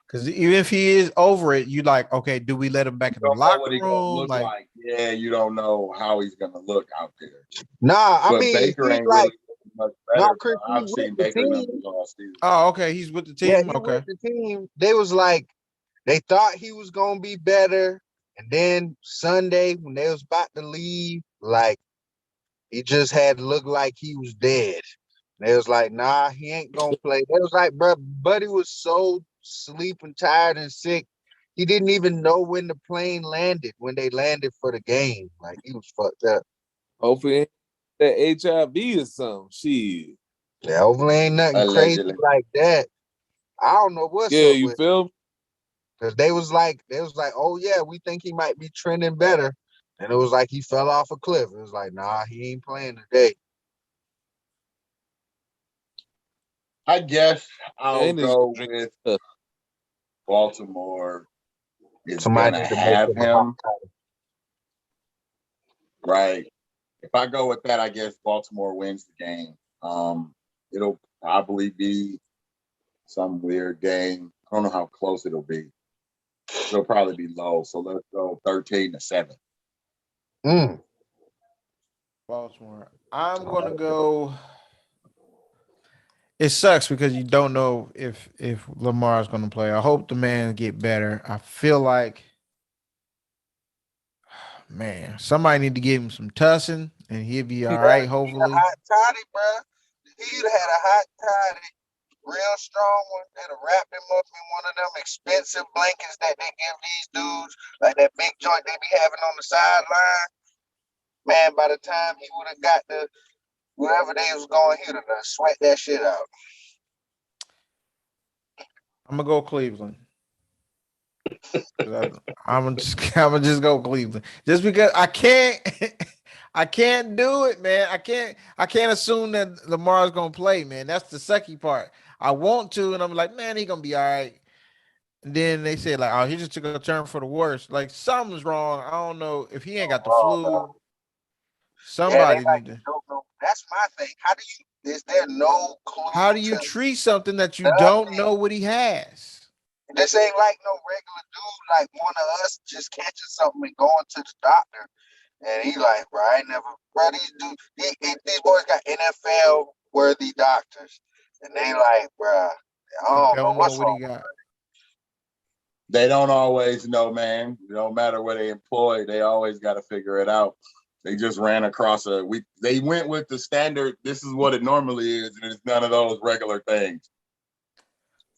Because even if he is over it, you like, okay, do we let him back in the locker room? Like, yeah, you don't know how he's gonna look out there. Nah, I But mean, Baker he's ain't like, really much better. no, Chris, I've he's seen with the Baker team. numbers all season. Oh, okay, he's with the team. Yeah, he Okay, with the team. They was like, they thought he was gonna be better, and then Sunday when they was about to leave, like he just had looked like he was dead. They was like, nah, he ain't gonna play. They was like, bro, Buddy was so sleeping, tired, and sick. He didn't even know when the plane landed, when they landed for the game. Like, he was fucked up. Hopefully that HIV or something. Shit. Yeah, hopefully ain't nothing Allegedly. crazy like that. I don't know what's Yeah, up you with, feel? because they was like, oh yeah, we think he might be trending better. And it was like he fell off a cliff. It was like, nah, he ain't playing today. I guess I'll And his go drink. with Baltimore is Somebody gonna need to make have him him. Right. If I go with that, I guess Baltimore wins the game. It'll probably be some weird game. I don't know how close it'll be. It'll probably be low. So let's go 13-7. Baltimore. I'm gonna go. It sucks because you don't know if Lamar's gonna play. I hope the man get better. I feel like, man, somebody need to give him some tussing and he'll be all right. Hopefully. Hot toddy, bro. He'd had a hot toddy, real strong one. They'd have wrapped him up in one of them expensive blankets that they give these dudes, like that big joint they be having on the sideline. Man, by the time he would have got to wherever they was going, he would have sweat that shit out. I'm gonna go Cleveland. I'm gonna just go Cleveland. Just because I can't I can't do it, man. I can't assume that Lamar's gonna play, man. That's the sucky part. I want to, and I'm like, man, he gonna be all right. And then they say, like, oh, he just took a turn for the worse. Like, something's wrong. I don't know if he ain't got the flu. Somebody need to. Don't know. That's my thing. How do you? Is there no clue? How do you treat something that you don't know what he has? This ain't like no regular dude, like one of us just catching something and going to the doctor. And he like, bro, I ain't never, bro, these boys got NFL worthy doctors. And they like, bro, I don't know what's what wrong. he got. They don't always know, man. No matter where they employ, they always got to figure it out. They just ran across they went with the standard. This is what it normally is, and it's none of those regular things.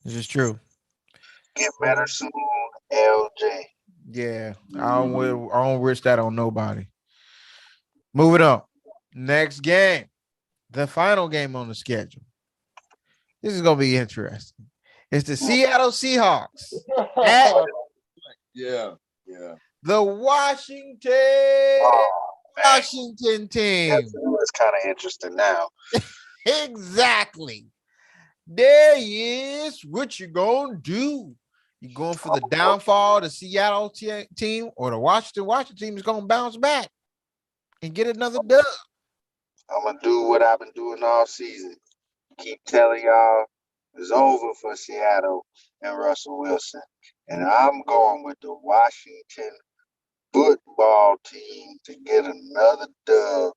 This is true. Get better soon, LJ. Yeah, I don't wish that on nobody. Moving on. Next game, the final game on the schedule. This is gonna be interesting. It's the Seattle Seahawks at Yeah. the Washington team. It's kind of interesting now. Exactly. There is what you gonna do. You going for the downfall of the Seattle team, or the Washington team is gonna bounce back and get another dub. I'm gonna do what I've been doing all season. Keep telling y'all it's over for Seattle and Russell Wilson. And I'm going with the Washington football team to get another dub.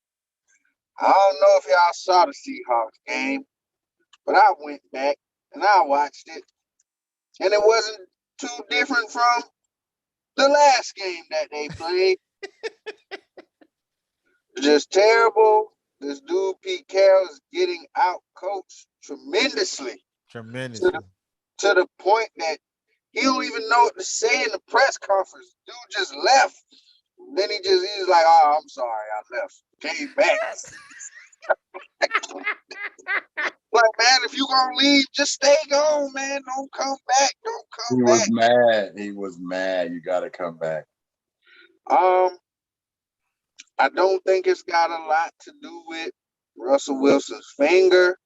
I don't know if y'all saw the Seahawks game, but I went back and I watched it. And it wasn't too different from the last game that they played. Just terrible this dude Pete Carroll is getting out coached tremendously. Tremendously. To the point that he don't even know what to say in the press conference. Dude just left. Then he's like, "Oh, I'm sorry, I left." Came back. Like, man, if you gonna leave, just stay gone, man. Don't come back. Don't come back. Was mad. He was mad. You got to come back. I don't think it's got a lot to do with Russell Wilson's finger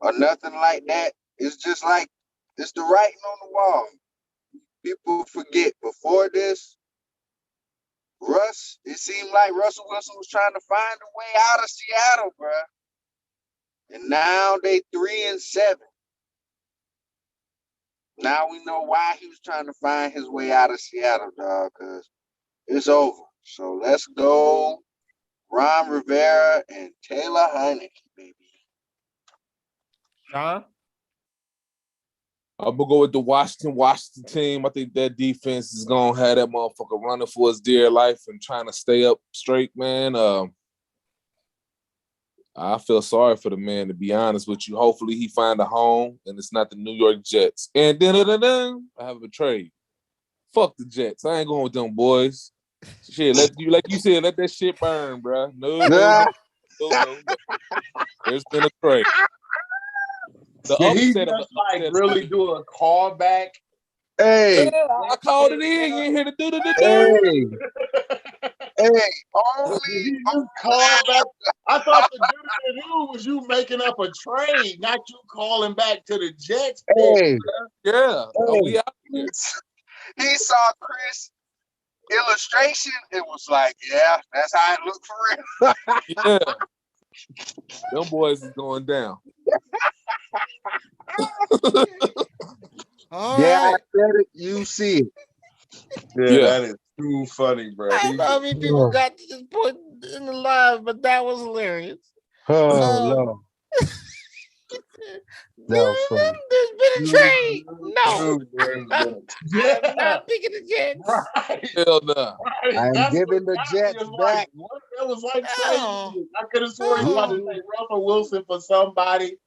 or nothing like that. It's just like it's the writing on the wall. People forget before this, it seemed like Russell Wilson was trying to find a way out of Seattle, bruh. And now they 3-7. Now we know why he was trying to find his way out of Seattle, dog, because it's over. So let's go Ron Rivera and Taylor Heineke, baby. Sean? I'm gonna go with the Washington team. I think that defense is gonna have that motherfucker running for his dear life and trying to stay up straight, man. I feel sorry for the man, to be honest with you. Hopefully he find a home and it's not the New York Jets. And then I have a trade. Fuck the Jets. I ain't going with them boys. Shit, like you said, let that shit burn, bro. No. There's been a trade. Did he just really do a callback? Hey, yeah, I called it in. You ain't here to do the only callback. I thought the do was you making up a trade, not you calling back to the Jets. Hey, yeah, we out here. He saw Chris illustration. It was like, yeah, that's how it looked for real. Yeah, them boys is going down. I said it. You see it. Yeah, that is too funny, bro. I don't know how many people got to this point in the live, but that was hilarious. Oh, Lord. There's been a trade. No. I'm not picking the Jets. Right. Hell no. Right. I'm giving the Jets back. What? That was like crazy. I could have sworn you wanted to say Russell Wilson for somebody.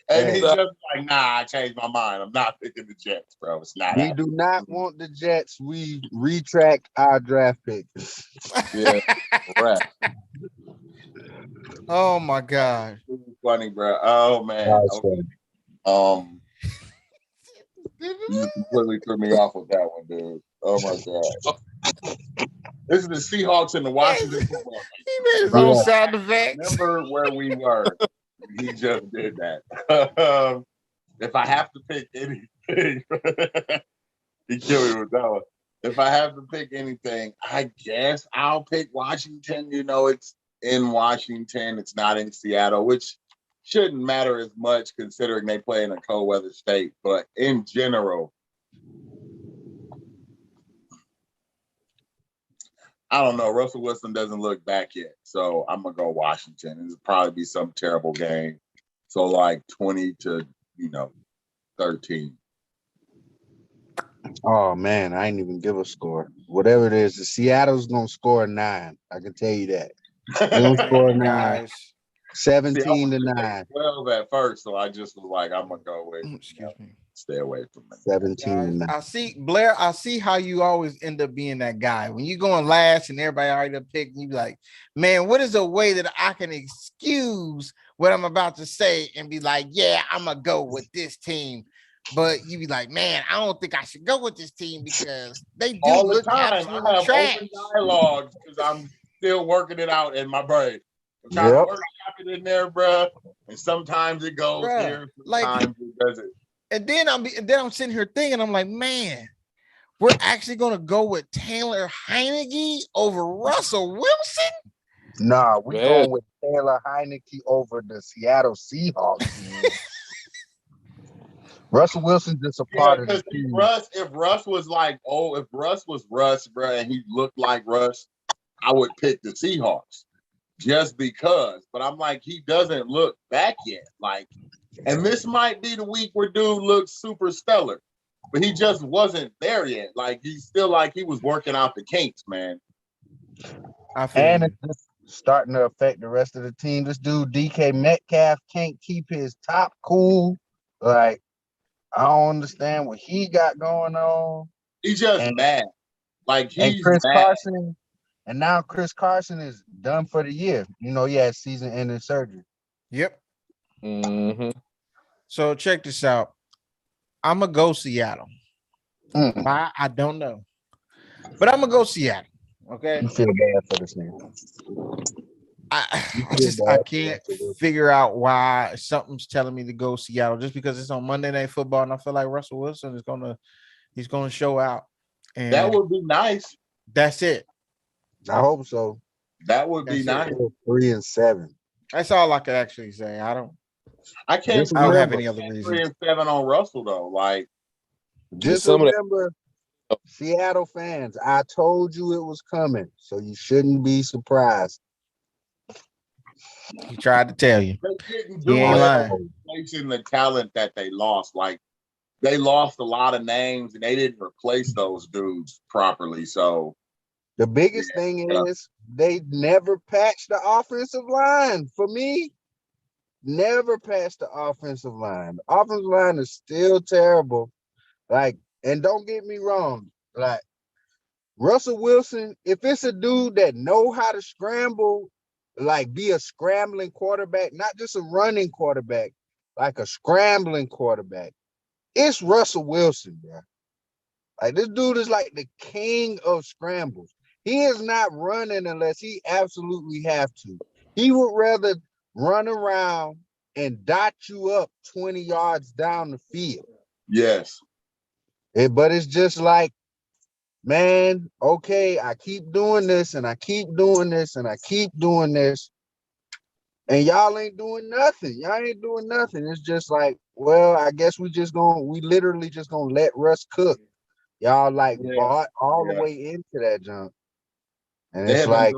And he's just like, nah, I changed my mind. I'm not picking the Jets, bro. It's not. We do not want the Jets. We retract our draft pick. Yeah, right. Oh my God. Funny, bro. Oh man. Okay. You completely threw me off with that one, dude. Oh my God. This is the Seahawks and the Washington football team. He made his own sound effects. Remember where we were. He just did that. If I have to pick anything, he killed me with that one. If I have to pick anything, I guess I'll pick Washington. You know, it's in Washington. It's not in Seattle, which shouldn't matter as much considering they play in a cold weather state. But in general, I don't know. Russell Wilson doesn't look back yet. So I'm going to go Washington. It'll probably be some terrible game. So like 20-13. Oh, man, I ain't even give a score. Whatever it is, the Seattle's going to score 9. I can tell you that. They'll score 9. 17-9. 12 at first, so I just was like, I'm going to go with stay away from it. 17-9. I see, Blair, I see how you always end up being that guy. When you going last and everybody already picked, you be like, man, what is a way that I can excuse what I'm about to say and be like, yeah, I'm going to go with this team. But you be like, man, I don't think I should go with this team because they do all the look time. absolutely I have trash. open dialogues because I'm still working it out in my brain. I'm trying to work it in there, bro. And sometimes it goes here, sometimes it doesn't. And then I'm sitting here thinking, I'm like, man, we're actually gonna go with Taylor Heineke over Russell Wilson. Nah, we're going with Taylor Heineke over the Seattle Seahawks. Russell Wilson's just a part of the team. If Russ was Russ, bro, and he looked like Russ, I would pick the Seahawks just because. But I'm like, he doesn't look back yet. Like, and this might be the week where dude looks super stellar, but he just wasn't there yet. Like, he's still like he was working out the kinks, man. starting to affect the rest of the team. This dude DK Metcalf can't keep his top cool. Like, I don't understand what he got going on. He's just mad. Like he's Chris mad. Carson, and now Chris Carson is done for the year. You know, he had season-ending surgery. Yep. Mm-hmm. So check this out. I'm gonna go Seattle. Why? I don't know, but I'm gonna go Seattle. Okay. You feel bad for this man. I can't figure out why something's telling me to go Seattle just because it's on Monday Night Football, and I feel like Russell Wilson is he's gonna show out. And that would be nice. That's it. I hope so. That would be nice. 3-7. That's all I can actually say. I don't have any other reason. 3-7 on Russell though. Like, just remember, Seattle fans, I told you it was coming, so you shouldn't be surprised. He tried to tell you. They didn't He ain't lying. Replacing the talent that they lost. Like, they lost a lot of names and they didn't replace those dudes properly. So the biggest thing is they never patched the offensive line. For me, never patched the offensive line. The offensive line is still terrible. Like, and don't get me wrong, like Russell Wilson, if it's a dude that know how to scramble, like be a scrambling quarterback, not just a running quarterback, like a scrambling quarterback, it's Russell Wilson, bro. Like, this dude is like the king of scrambles. He is not running unless he absolutely have to. He would rather run around and dot you up 20 yards down the field. yes. But it's just like, man, okay, I keep doing this and I keep doing this and I keep doing this. And y'all ain't doing nothing. Y'all ain't doing nothing. It's just like, well, I guess we literally just gonna let Russ cook. Y'all bought all the way into that junk. And they have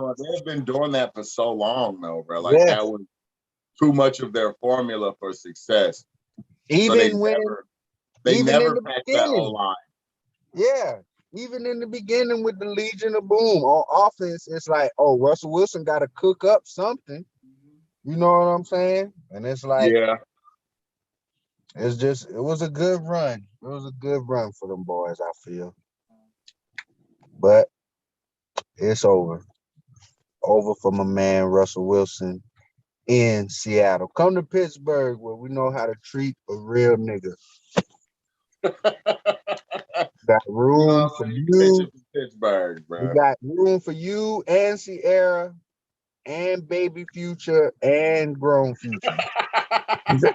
been doing that for so long though, bro. Like that was too much of their formula for success. Even they never packed that O-line. Yeah. Even in the beginning with the Legion of Boom on offense, it's like, oh, Russell Wilson got to cook up something. You know what I'm saying? And it's like, it was a good run. It was a good run for them boys, I feel. But it's over. Over for my man, Russell Wilson in Seattle. Come to Pittsburgh where we know how to treat a real nigga. Got room for you. Pittsburgh, bro. We got room for you and Sierra and baby Future and grown Future. Baby,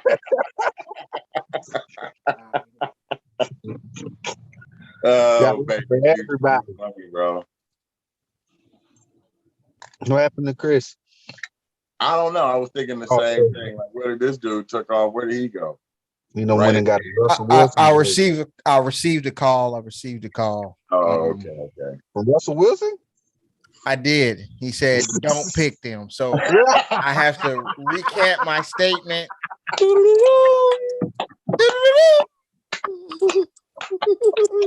for everybody, funny, bro. What happened to Chris? I don't know. I was thinking the same thing. Like, where did this dude took off? Where did he go? You know, when he got Russell Wilson. I received a call. Oh, okay. From Russell Wilson? I did. He said, "Don't pick them." So I have to recant my statement.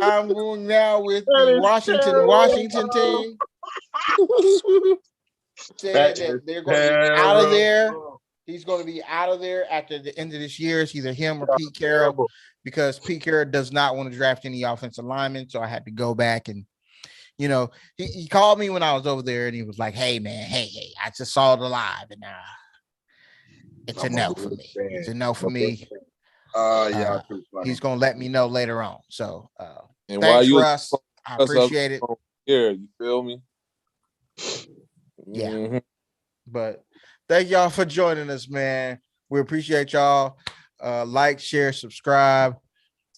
I'm going now with the Washington team. Said that they're going to be out of there. He's going to be out of there after the end of this year. It's either him or Pete Carroll, because Pete Carroll does not want to draft any offensive linemen. So I had to go back and, you know, he called me when I was over there and he was like, "Hey man, hey, I just saw it live and it's a no for me. It's a no for me." He's gonna let me know later on. So thanks, Russ. I appreciate it. Here, you feel me? Yeah. Mm-hmm. But thank y'all for joining us, man. We appreciate y'all. Like, share, subscribe,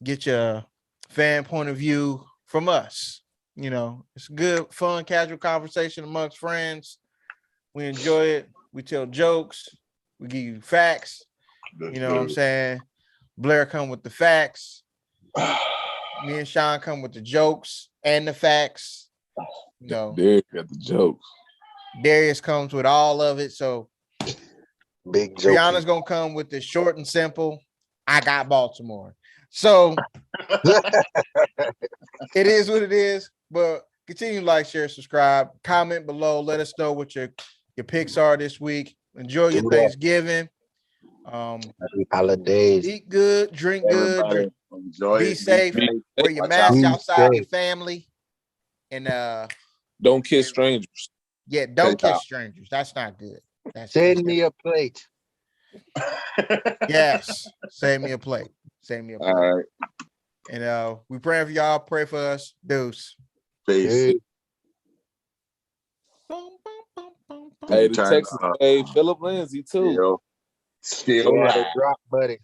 get your fan point of view from us. You know, it's good, fun, casual conversation amongst friends. We enjoy it. We tell jokes. We give you facts. You know what I'm saying? Blair come with the facts. Me and Sean come with the jokes and the facts. You know, Darius got the jokes. Darius comes with all of it. So big joke. Brianna's gonna come with the short and simple. I got Baltimore. So it is what it is. But continue to like, share, subscribe, comment below. Let us know what your your picks are this week. Enjoy your Thanksgiving. Happy holidays. Eat good, drink good, Everybody enjoy be it. safe, wear your Watch mask out. outside Be your family, and Don't kiss strangers. yeah, don't Take out. kiss strangers. That's not good. That's Send me a plate. yes. Save me a plate. Save me a plate. All right. And we praying for y'all. Pray for us. Deuce. Peace. Hey. Hey, the Turn Texans up. paid Philip Lindsay too. Still They got a high. drop, buddy.